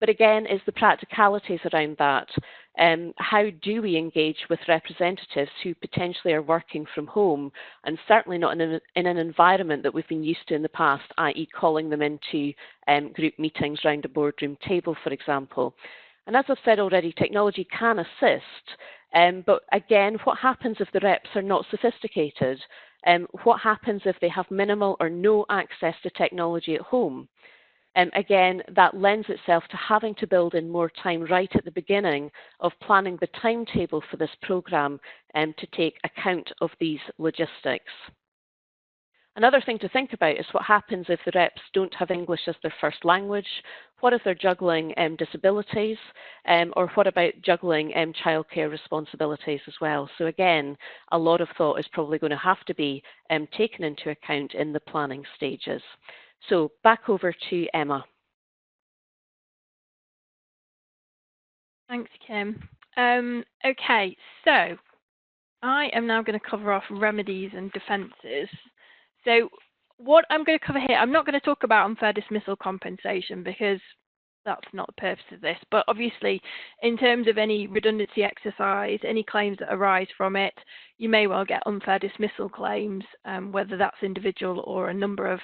But again, is the practicalities around that. How do we engage with representatives who potentially are working from home and certainly not in an environment that we've been used to in the past, i.e. calling them into group meetings round a boardroom table, for example. And as I've said already, technology can assist, but again, what happens if the reps are not sophisticated? What happens if they have minimal or no access to technology at home? Again, that lends itself to having to build in more time right at the beginning of planning the timetable for this programme to take account of these logistics. Another thing to think about is what happens if the reps don't have English as their first language. What if they're juggling disabilities, or what about juggling childcare responsibilities as well? So again, a lot of thought is probably going to have to be taken into account in the planning stages. So back over to Emma. Thanks, Kim. Okay, so I am now going to cover off remedies and defences. So what I'm going to cover here, I'm not going to talk about unfair dismissal compensation because that's not the purpose of this. But obviously, in terms of any redundancy exercise, any claims that arise from it, you may well get unfair dismissal claims, whether that's individual or a number of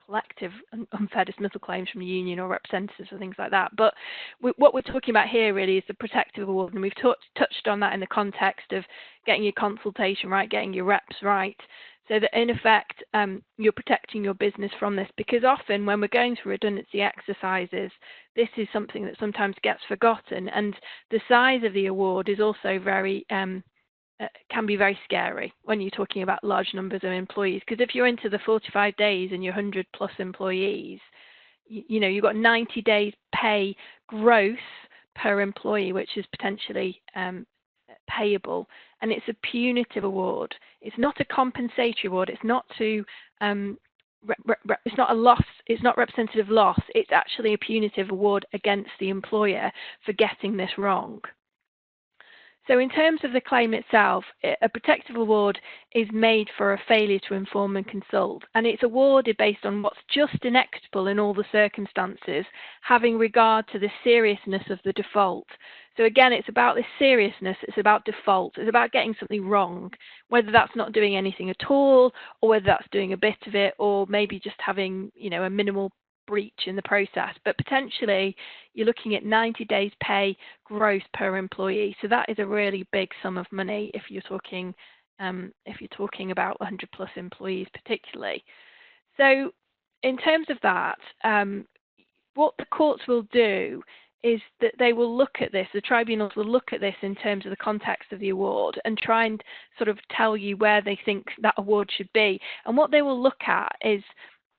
collective unfair dismissal claims from the union or representatives or things like that. But what we're talking about here really is the protective award, and we've touched on that in the context of getting your consultation right, getting your reps right, so that in effect you're protecting your business from this, because often when we're going through redundancy exercises, this is something that sometimes gets forgotten, and the size of the award is also very can be very scary when you're talking about large numbers of employees, because if you're into the 45 days and you're 100 plus employees, you know, you've got 90 days pay gross per employee, which is potentially payable, and it's a punitive award. It's not a compensatory award. It's not to it's not a loss. It's not representative loss. It's actually a punitive award against the employer for getting this wrong. So in terms of the claim itself, a protective award is made for a failure to inform and consult, and it's awarded based on what's just inequitable in all the circumstances, having regard to the seriousness of the default. So again, it's about this seriousness, it's about default, it's about getting something wrong, whether that's not doing anything at all, or whether that's doing a bit of it, or maybe just having, you know, a minimal breach in the process. But potentially you're looking at 90 days pay gross per employee, so that is a really big sum of money if you're talking about 100 plus employees particularly. So in terms of that, what the courts will do is that they will look at this, the tribunals will look at this in terms of the context of the award and try and sort of tell you where they think that award should be. And what they will look at is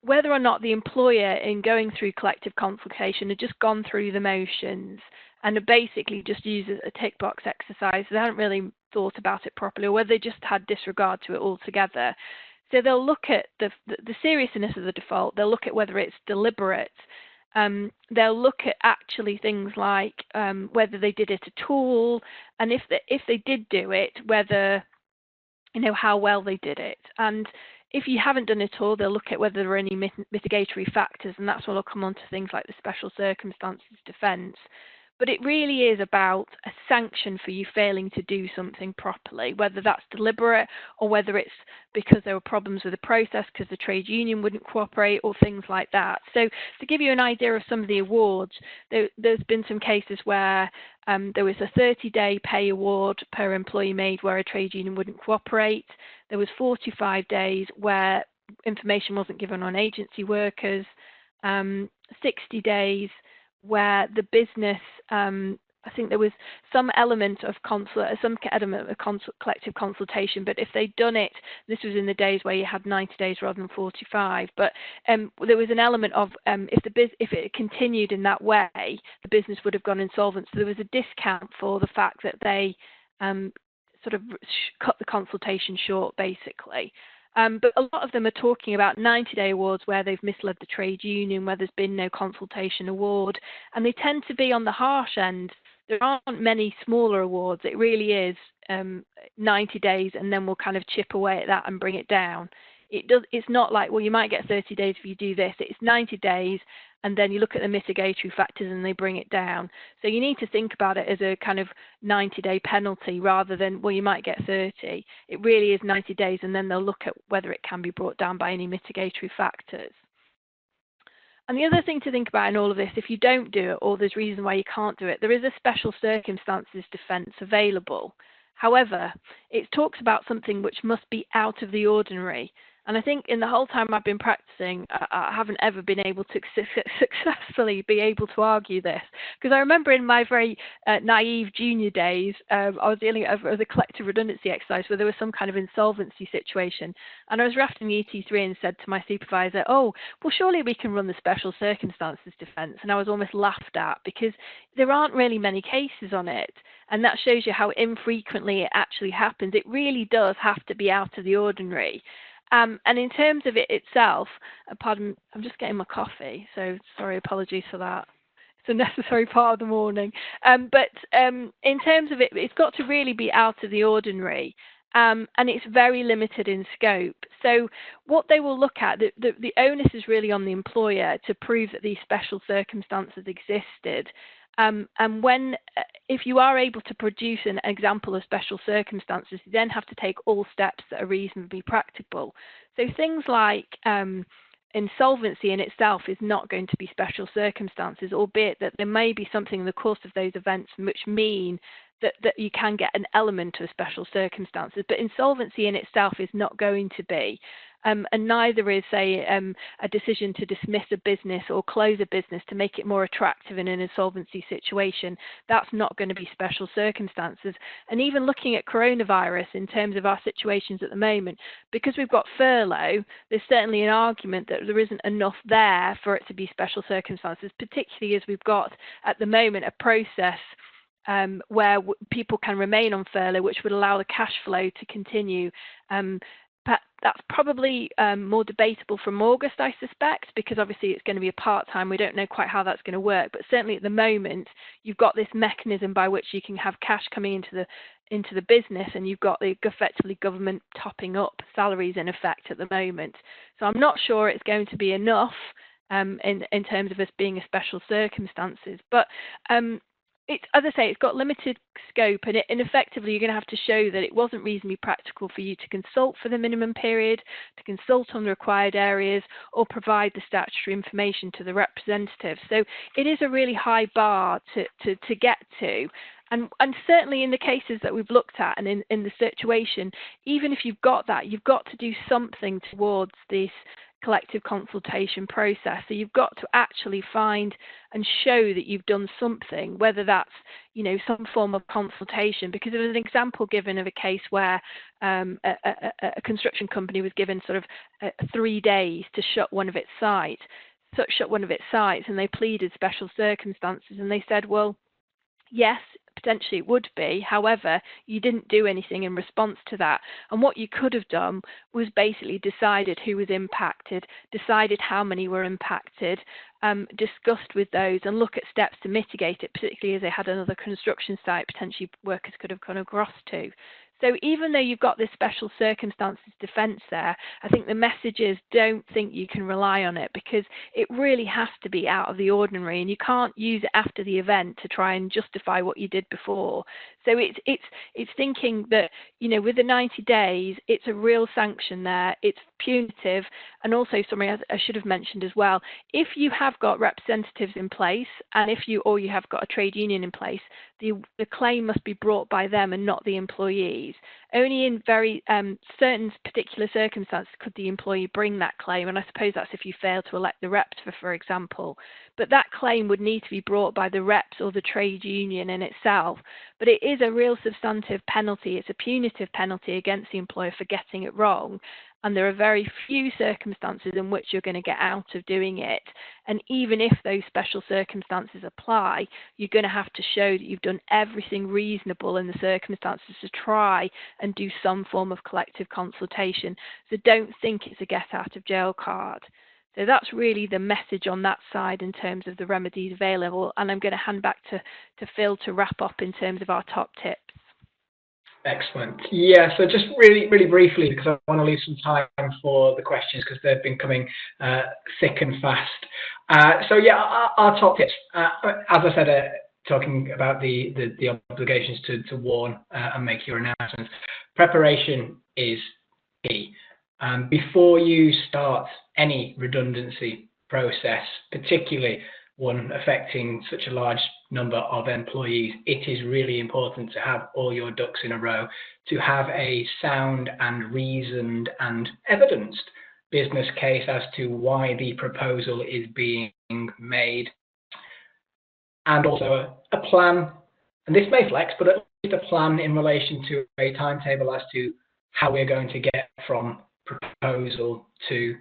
whether or not the employer, in going through collective consultation, had just gone through the motions and had basically just used a tick box exercise. They hadn't really thought about it properly, or whether they just had disregard to it altogether. So they'll look at the seriousness of the default. They'll look at whether it's deliberate. They'll look at actually things like whether they did it at all, and if they did do it, whether, you know, how well they did it. And if you haven't done it at all, they'll look at whether there are any mitigatory factors, and that's when they'll come on to things like the special circumstances defence. But it really is about a sanction for you failing to do something properly, whether that's deliberate or whether it's because there were problems with the process because the trade union wouldn't cooperate or things like that. So to give you an idea of some of the awards, there's been some cases where there was a 30-day pay award per employee made where a trade union wouldn't cooperate. There was 45 days where information wasn't given on agency workers, 60 days where the business, I think there was some element of collective consultation, but if they'd done it, this was in the days where you had 90 days rather than 45, but there was an element of if it continued in that way, the business would have gone insolvent. So there was a discount for the fact that they sort of cut the consultation short, basically. But a lot of them are talking about 90-day awards where they've misled the trade union, where there's been no consultation award, and they tend to be on the harsh end. There aren't many smaller awards. It really is 90 days, and then we'll kind of chip away at that and bring it down. It's not like, well, you might get 30 days if you do this. It's 90 days, and then you look at the mitigatory factors and they bring it down. So you need to think about it as a kind of 90-day penalty rather than, well, you might get 30. It really is 90 days, and then they'll look at whether it can be brought down by any mitigatory factors. And the other thing to think about in all of this, if you don't do it or there's reason why you can't do it, there is a special circumstances defence available. However, it talks about something which must be out of the ordinary. And I think in the whole time I've been practicing, I haven't ever been able to successfully be able to argue this. Because I remember in my very naive junior days, I was dealing with a collective redundancy exercise where there was some kind of insolvency situation. And I was drafting the ET3 and said to my supervisor, oh, well, surely we can run the special circumstances defence. And I was almost laughed at because there aren't really many cases on it. And that shows you how infrequently it actually happens. It really does have to be out of the ordinary. And in terms of it itself, pardon, I'm just getting my coffee, so sorry, apologies for that. It's a necessary part of the morning. But in terms of it, it's got to really be out of the ordinary. And it's very limited in scope. So what they will look at, the onus is really on the employer to prove that these special circumstances existed. And if you are able to produce an example of special circumstances, you then have to take all steps that are reasonably practicable. So things like insolvency in itself is not going to be special circumstances, albeit that there may be something in the course of those events which mean that you can get an element of special circumstances, but insolvency in itself is not going to be. And neither is, say, a decision to dismiss a business or close a business to make it more attractive in an insolvency situation. That's not going to be special circumstances. And even looking at coronavirus in terms of our situations at the moment, because we've got furlough, there's certainly an argument that there isn't enough there for it to be special circumstances, particularly as we've got at the moment a process where people can remain on furlough, which would allow the cash flow to continue. That's probably more debatable from August, I suspect, because obviously it's going to be a part-time. We don't know quite how that's going to work, but certainly at the moment, you've got this mechanism by which you can have cash coming into the business, and you've got the effectively government topping up salaries in effect at the moment. So I'm not sure it's going to be enough in terms of us being a special circumstances, but it's, as I say, it's got limited scope, and effectively you're going to have to show that it wasn't reasonably practical for you to consult for the minimum period, to consult on the required areas, or provide the statutory information to the representative. So it is a really high bar to get to. And certainly in the cases that we've looked at and in the situation, even if you've got that, you've got to do something towards this collective consultation process. So you've got to actually find and show that you've done something, whether that's, you know, some form of consultation. Because there was an example given of a case where a construction company was given sort of 3 days to shut one of its sites, and they pleaded special circumstances, and they said, well, yes, potentially it would be. However, you didn't do anything in response to that. And what you could have done was basically decided who was impacted, decided how many were impacted, discussed with those and look at steps to mitigate it, particularly as they had another construction site potentially workers could have gone across to. So even though you've got this special circumstances defence there, I think the message is don't think you can rely on it, because it really has to be out of the ordinary, and you can't use it after the event to try and justify what you did before. So it's thinking that, you know, with the 90 days, it's a real sanction there. It's punitive, and also something I should have mentioned as well. If you have got representatives in place, and if you have got a trade union in place, the claim must be brought by them and not the employees. Only in very certain particular circumstances could the employee bring that claim, and I suppose that's if you fail to elect the reps, for example. But that claim would need to be brought by the reps or the trade union in itself. But it is a real substantive penalty. It's a punitive penalty against the employer for getting it wrong. And there are very few circumstances in which you're going to get out of doing it. And even if those special circumstances apply, you're going to have to show that you've done everything reasonable in the circumstances to try and do some form of collective consultation. So don't think it's a get out of jail card. So that's really the message on that side in terms of the remedies available. And I'm going to hand back to Phil to wrap up in terms of our top tips. Excellent. Yeah, so just really briefly, because I want to leave some time for the questions because they've been coming thick and fast. So yeah, our top tips, as I said, talking about the obligations to warn and make your announcements. Preparation is key. Before you start any redundancy process, particularly one affecting such a large number of employees, it is really important to have all your ducks in a row, to have a sound and reasoned and evidenced business case as to why the proposal is being made, and also a plan, and this may flex, but at least a plan in relation to a timetable as to how we're going to get from proposal to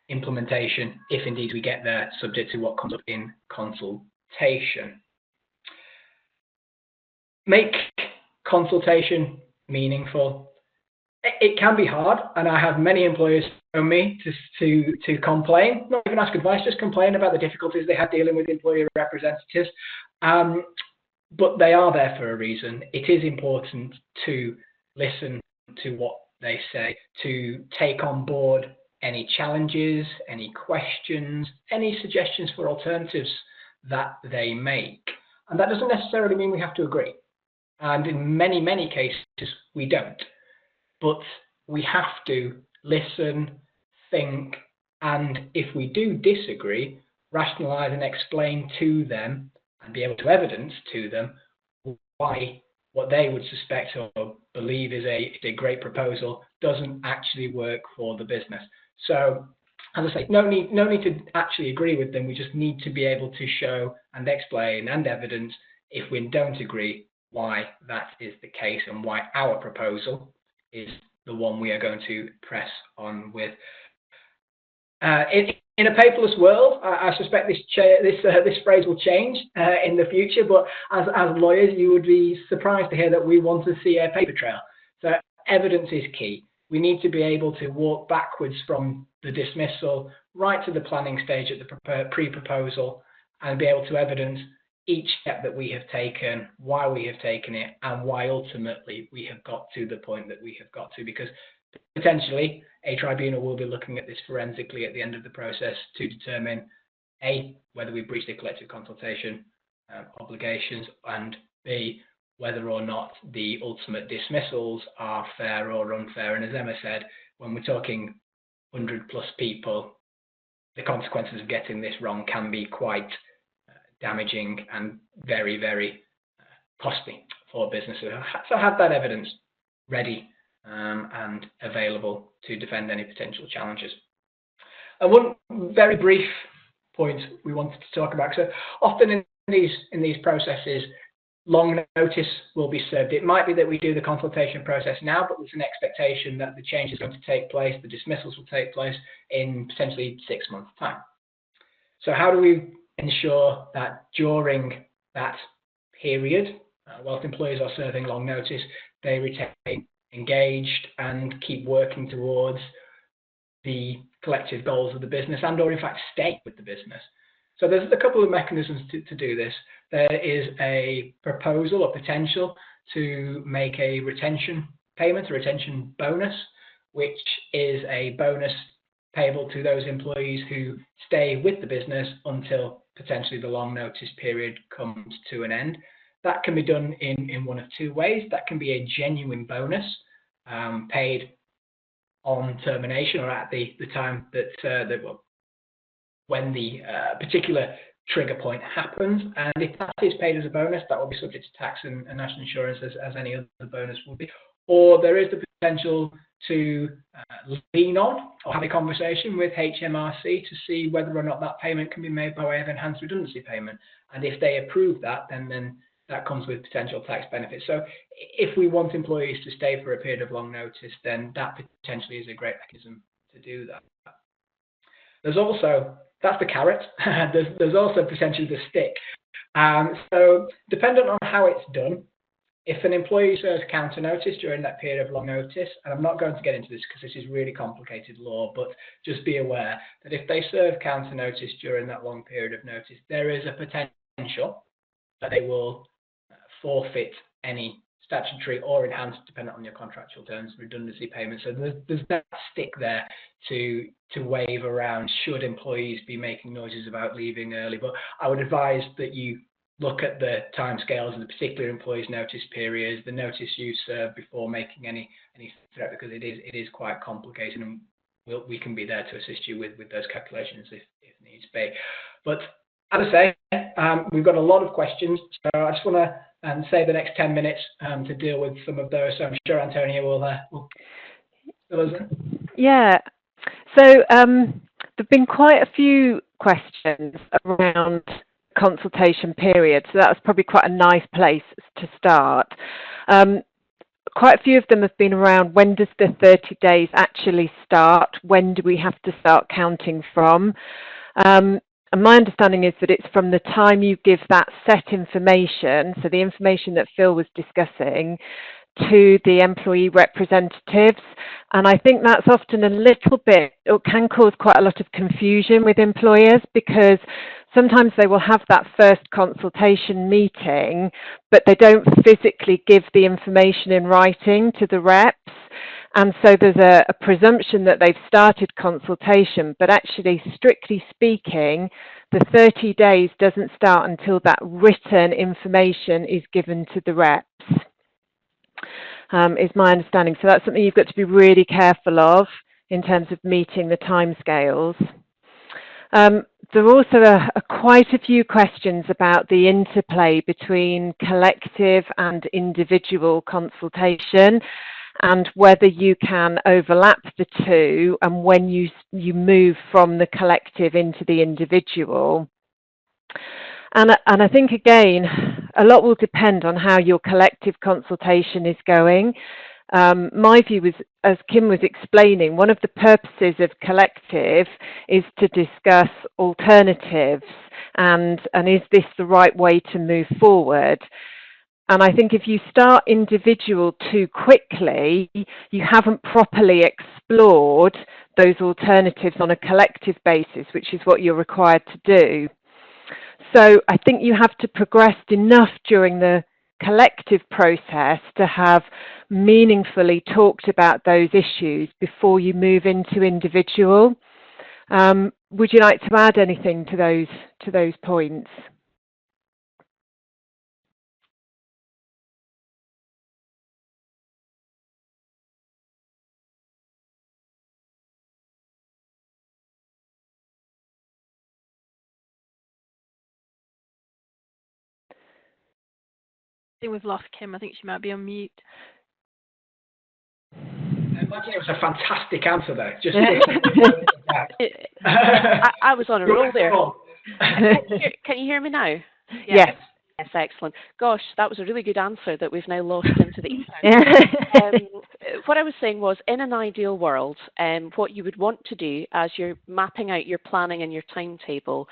implementation, if indeed we get there, subject to what comes up in consultation. Make consultation meaningful. It can be hard, and I have many employers phone me to complain, not even ask advice, just complain about the difficulties they have dealing with employee representatives. But they are there for a reason. It is important to listen to what they say, to take on board any challenges, any questions, any suggestions for alternatives that they make. And that doesn't necessarily mean we have to agree. And in many, many cases, we don't. But we have to listen, think, and if we do disagree, rationalize and explain to them and be able to evidence to them why what they would suspect or believe is a great proposal doesn't actually work for the business. So, as I say, no need to actually agree with them. We just need to be able to show and explain and evidence, if we don't agree, why that is the case and why our proposal is the one we are going to press on with. In a paperless world, I suspect this phrase will change in the future, but as lawyers, you would be surprised to hear that we want to see a paper trail. So evidence is key. We need to be able to walk backwards from the dismissal right to the planning stage at the pre-proposal and be able to evidence each step that we have taken, why we have taken it, and why ultimately we have got to the point that we have got to, because potentially a tribunal will be looking at this forensically at the end of the process to determine A, whether we breached the collective consultation obligations, and B, whether or not the ultimate dismissals are fair or unfair. And as Emma said, when we're talking 100+ people, the consequences of getting this wrong can be quite damaging and very, very costly for businesses. So have that evidence ready and available to defend any potential challenges. And one very brief point we wanted to talk about. So often in these processes, long notice will be served. It might be that we do the consultation process now, but there's an expectation that the change is going to take place, the dismissals will take place in potentially 6 months' time. So how do we ensure that during that period, whilst employees are serving long notice, they retain engaged and keep working towards the collective goals of the business, and or in fact stay with the business? So there's a couple of mechanisms to do this. There is a proposal or potential to make a retention payment, a retention bonus, which is a bonus payable to those employees who stay with the business until potentially the long notice period comes to an end. That can be done in one of two ways. That can be a genuine bonus paid on termination or at the time that when the particular trigger point happens. And if that is paid as a bonus, that will be subject to tax and national insurance as any other bonus would be. Or there is the potential to lean on or have a conversation with HMRC to see whether or not that payment can be made by way of enhanced redundancy payment. And if they approve that, then that comes with potential tax benefits. So if we want employees to stay for a period of long notice, then that potentially is a great mechanism to do that. There's also, that's the carrot, there's also potentially the stick. So dependent on how it's done, if an employee serves counter notice during that period of long notice, and I'm not going to get into this because this is really complicated law, but just be aware that if they serve counter notice during that long period of notice, there is a potential that they will forfeit any statutory or enhanced, depending on your contractual terms, redundancy payments. So there's that stick there to wave around should employees be making noises about leaving early. But I would advise that you look at the timescales of the particular employee's notice periods, the notice you serve before making any threat, because it is quite complicated, and we can be there to assist you with those calculations if needs be. But as I say, we've got a lot of questions, so I just want to save the next 10 minutes to deal with some of those. So I'm sure Antonia will fill us in. Yeah. So there've been quite a few questions around consultation period, so that's probably quite a nice place to start. Quite a few of them have been around when does the 30 days actually start? When do we have to start counting from? And my understanding is that it's from the time you give that set information, so the information that Phil was discussing, to the employee representatives. And I think that's often a little bit, it can cause quite a lot of confusion with employers, because sometimes they will have that first consultation meeting, but they don't physically give the information in writing to the reps. And so there's a presumption that they've started consultation, but actually, strictly speaking, the 30 days doesn't start until that written information is given to the reps. Is my understanding. So that's something you've got to be really careful of in terms of meeting the timescales. There are also quite a few questions about the interplay between collective and individual consultation, and whether you can overlap the two, and when you move from the collective into the individual. And I think, again, a lot will depend on how your collective consultation is going. My view was, as Kim was explaining, one of the purposes of collective is to discuss alternatives and is this the right way to move forward. And I think if you start individual too quickly, you haven't properly explored those alternatives on a collective basis, which is what you're required to do. So I think you have to progress enough during the collective process to have meaningfully talked about those issues before you move into individual. Would you like to add anything to those points? I think we've lost Kim. I think she might be on mute. I imagine it was a fantastic answer there. Just I was on a roll there. Can you hear me now? Yes. Yes, excellent. Gosh, that was a really good answer that we've now lost into the ether. What I was saying was, in an ideal world, what you would want to do as you're mapping out your planning and your timetable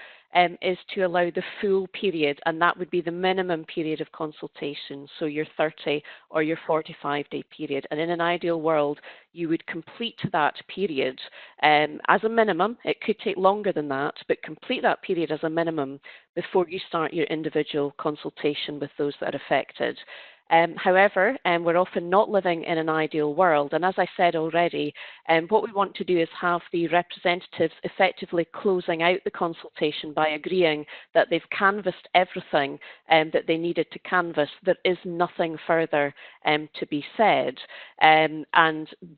is to allow the full period, and that would be the minimum period of consultation, so your 30 or your 45-day period. And in an ideal world, you would complete that period as a minimum. It could take longer than that, but complete that period as a minimum before you start your individual consultation with those that are affected. However, we're often not living in an ideal world, and as I said already, what we want to do is have the representatives effectively closing out the consultation by agreeing that they've canvassed everything that they needed to canvass. There is nothing further to be said, and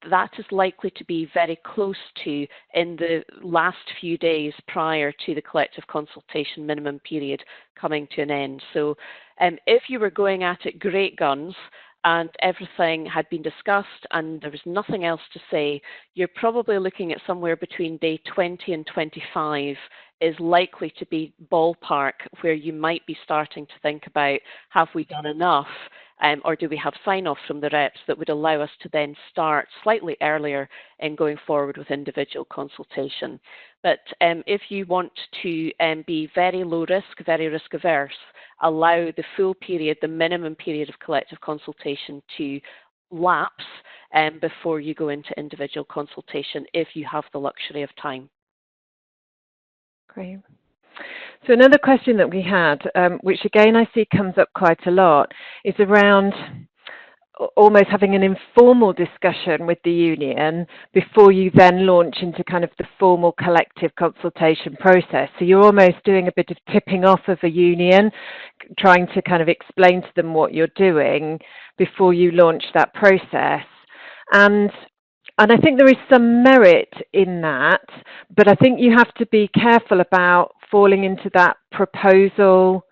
that is likely to be very close to in the last few days prior to the collective consultation minimum period coming to an end. So if you were going at it great guns and everything had been discussed and there was nothing else to say, you're probably looking at somewhere between day 20 and 25 is likely to be ballpark where you might be starting to think about, have we done enough? Or do we have sign-off from the reps that would allow us to then start slightly earlier in going forward with individual consultation? But if you want to be very low risk, very risk averse, allow the full period, the minimum period of collective consultation to lapse before you go into individual consultation if you have the luxury of time. Great. So another question that we had, which again I see comes up quite a lot, is around almost having an informal discussion with the union before you then launch into kind of the formal collective consultation process. So you're almost doing a bit of tipping off of a union, trying to kind of explain to them what you're doing before you launch that process. And I think there is some merit in that, but I think you have to be careful about falling into that proposal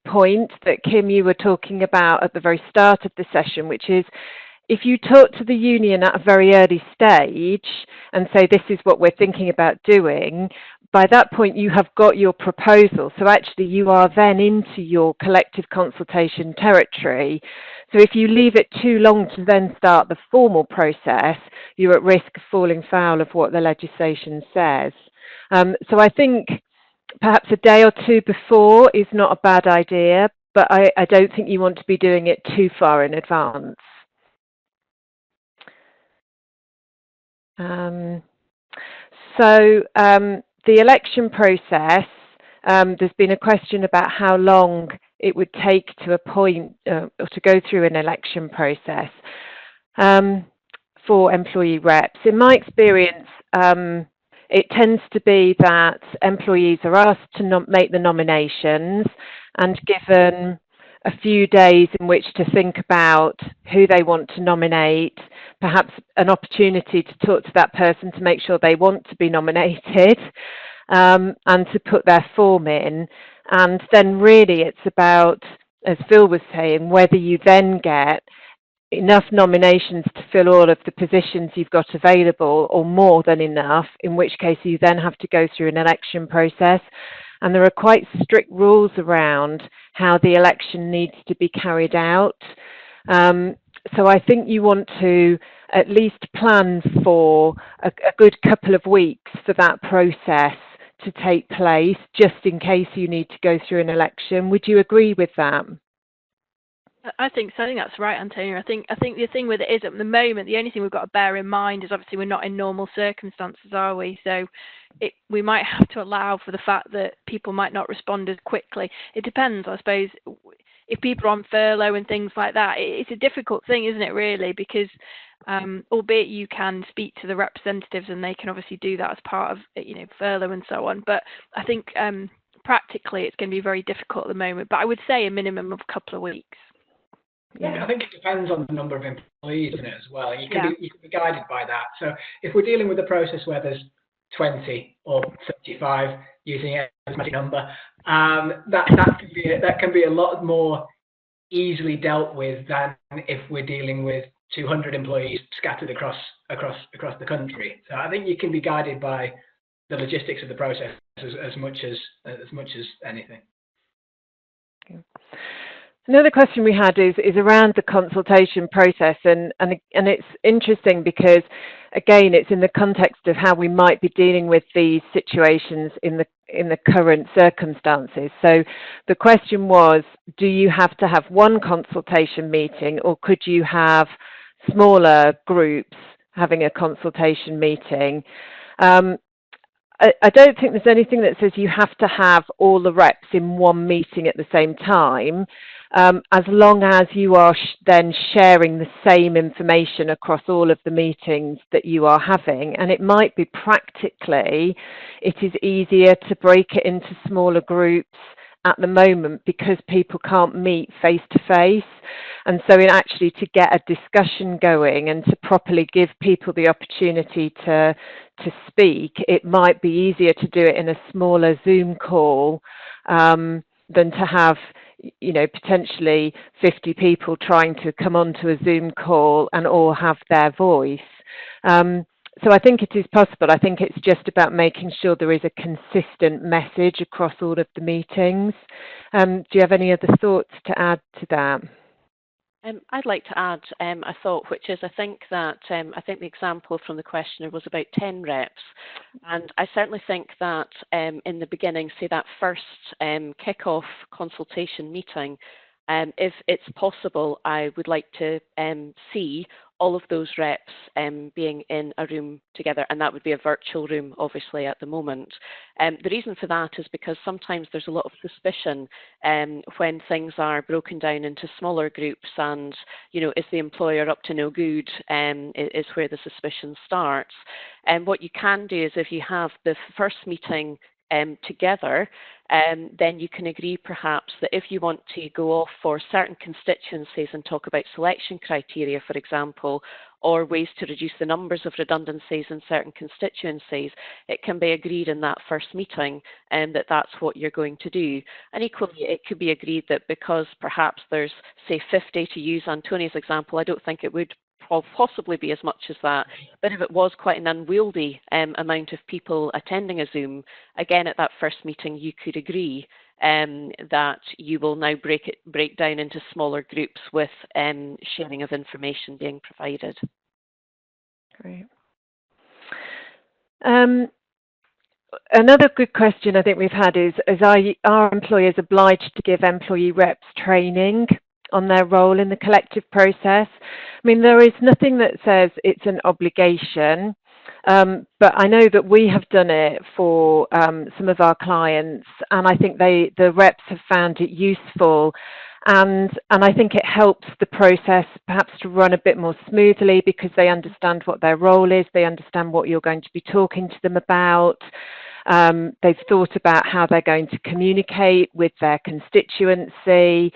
point that Kim, you were talking about at the very start of the session, which is if you talk to the union at a very early stage and say this is what we're thinking about doing, by that point you have got your proposal. So actually you are then into your collective consultation territory. So if you leave it too long to then start the formal process, you're at risk of falling foul of what the legislation says. So I think perhaps a day or two before is not a bad idea, but I don't think you want to be doing it too far in advance. The election process, there's been a question about how long it would take to appoint or to go through an election process for employee reps. In my experience, it tends to be that employees are asked to make the nominations and given a few days in which to think about who they want to nominate, perhaps an opportunity to talk to that person to make sure they want to be nominated, and to put their form in. And then really it's about, as Phil was saying, whether you then get enough nominations to fill all of the positions you've got available or more than enough, in which case you then have to go through an election process. And there are quite strict rules around how the election needs to be carried out. So I think you want to at least plan for a good couple of weeks for that process to take place, just in case you need to go through an election. Would you agree with that? I think so. I think that's right, Antonia. I think the thing with it is at the moment, the only thing we've got to bear in mind is obviously we're not in normal circumstances, are we? So we might have to allow for the fact that people might not respond as quickly. It depends, I suppose. If people are on furlough and things like that, it's a difficult thing, isn't it, really? Because albeit you can speak to the representatives and they can obviously do that as part of, furlough and so on. But I think practically it's going to be very difficult at the moment. But I would say a minimum of a couple of weeks. Yeah, I think it depends on the number of employees in it as well. And you can be guided by that. So if we're dealing with a process where there's 20 or 35 using a magic number, that can be a lot more easily dealt with than if we're dealing with 200 employees scattered across the country. So I think you can be guided by the logistics of the process as much as anything. Okay. Another question we had is around the consultation process, and it's interesting because, again, it's in the context of how we might be dealing with these situations in the current circumstances. So the question was, do you have to have one consultation meeting, or could you have smaller groups having a consultation meeting? I don't think there's anything that says you have to have all the reps in one meeting at the same time, as long as you are then sharing the same information across all of the meetings that you are having. And it might be practically, it is easier to break it into smaller groups at the moment because people can't meet face to face. And so actually to get a discussion going and to properly give people the opportunity to speak, it might be easier to do it in a smaller Zoom call than to have, potentially 50 people trying to come onto a Zoom call and all have their voice. So I think it is possible. I think it's just about making sure there is a consistent message across all of the meetings. Do you have any other thoughts to add to that? I'd like to add a thought, which is I think the example from the questioner was about 10 reps. And I certainly think that in the beginning, say that first kick-off consultation meeting, if it's possible, I would like to see all of those reps being in a room together, and that would be a virtual room, obviously, at the moment. The reason for that is because sometimes there's a lot of suspicion when things are broken down into smaller groups, and, is the employer up to no good is where the suspicion starts. And what you can do is if you have the first meeting together, then you can agree perhaps that if you want to go off for certain constituencies and talk about selection criteria, for example, or ways to reduce the numbers of redundancies in certain constituencies, it can be agreed in that first meeting that that's what you're going to do. And equally, it could be agreed that because perhaps there's, say, 50, to use Antonia's example, I don't think it would possibly be as much as that, but if it was quite an unwieldy amount of people attending a Zoom, again at that first meeting you could agree that you will now break down into smaller groups with sharing of information being provided. Great. Another good question I think we've had is are employers obliged to give employee reps training on their role in the collective process? I mean, there is nothing that says it's an obligation, but I know that we have done it for some of our clients, and I think the reps have found it useful, and I think it helps the process perhaps to run a bit more smoothly because they understand what their role is, they understand what you're going to be talking to them about. They've thought about how they're going to communicate with their constituency.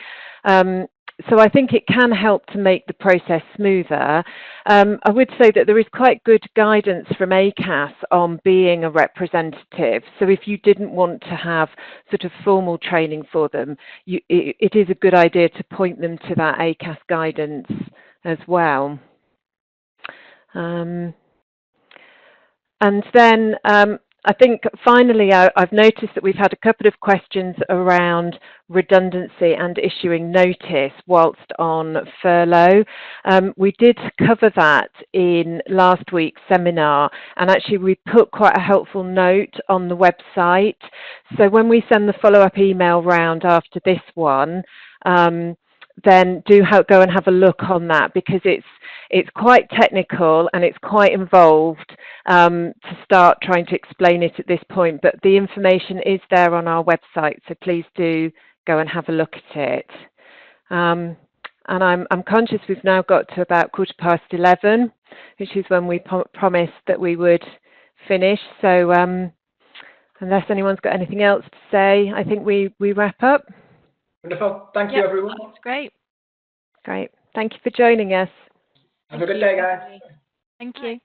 So I think it can help to make the process smoother. I would say that there is quite good guidance from ACAS on being a representative. So if you didn't want to have sort of formal training for them, it is a good idea to point them to that ACAS guidance as well. And then I think finally I've noticed that we've had a couple of questions around redundancy and issuing notice whilst on furlough. We did cover that in last week's seminar, and actually we put quite a helpful note on the website. So when we send the follow-up email round after this one, then do go and have a look on that, because it's quite technical and it's quite involved to start trying to explain it at this point, but the information is there on our website, so please do go and have a look at it. And I'm conscious we've now got to about 11:15, which is when we promised that we would finish, so unless anyone's got anything else to say, I think we wrap up. Wonderful. Thank you, everyone. That's great. Great. Thank you for joining us. Have a good day, guys. Thank you.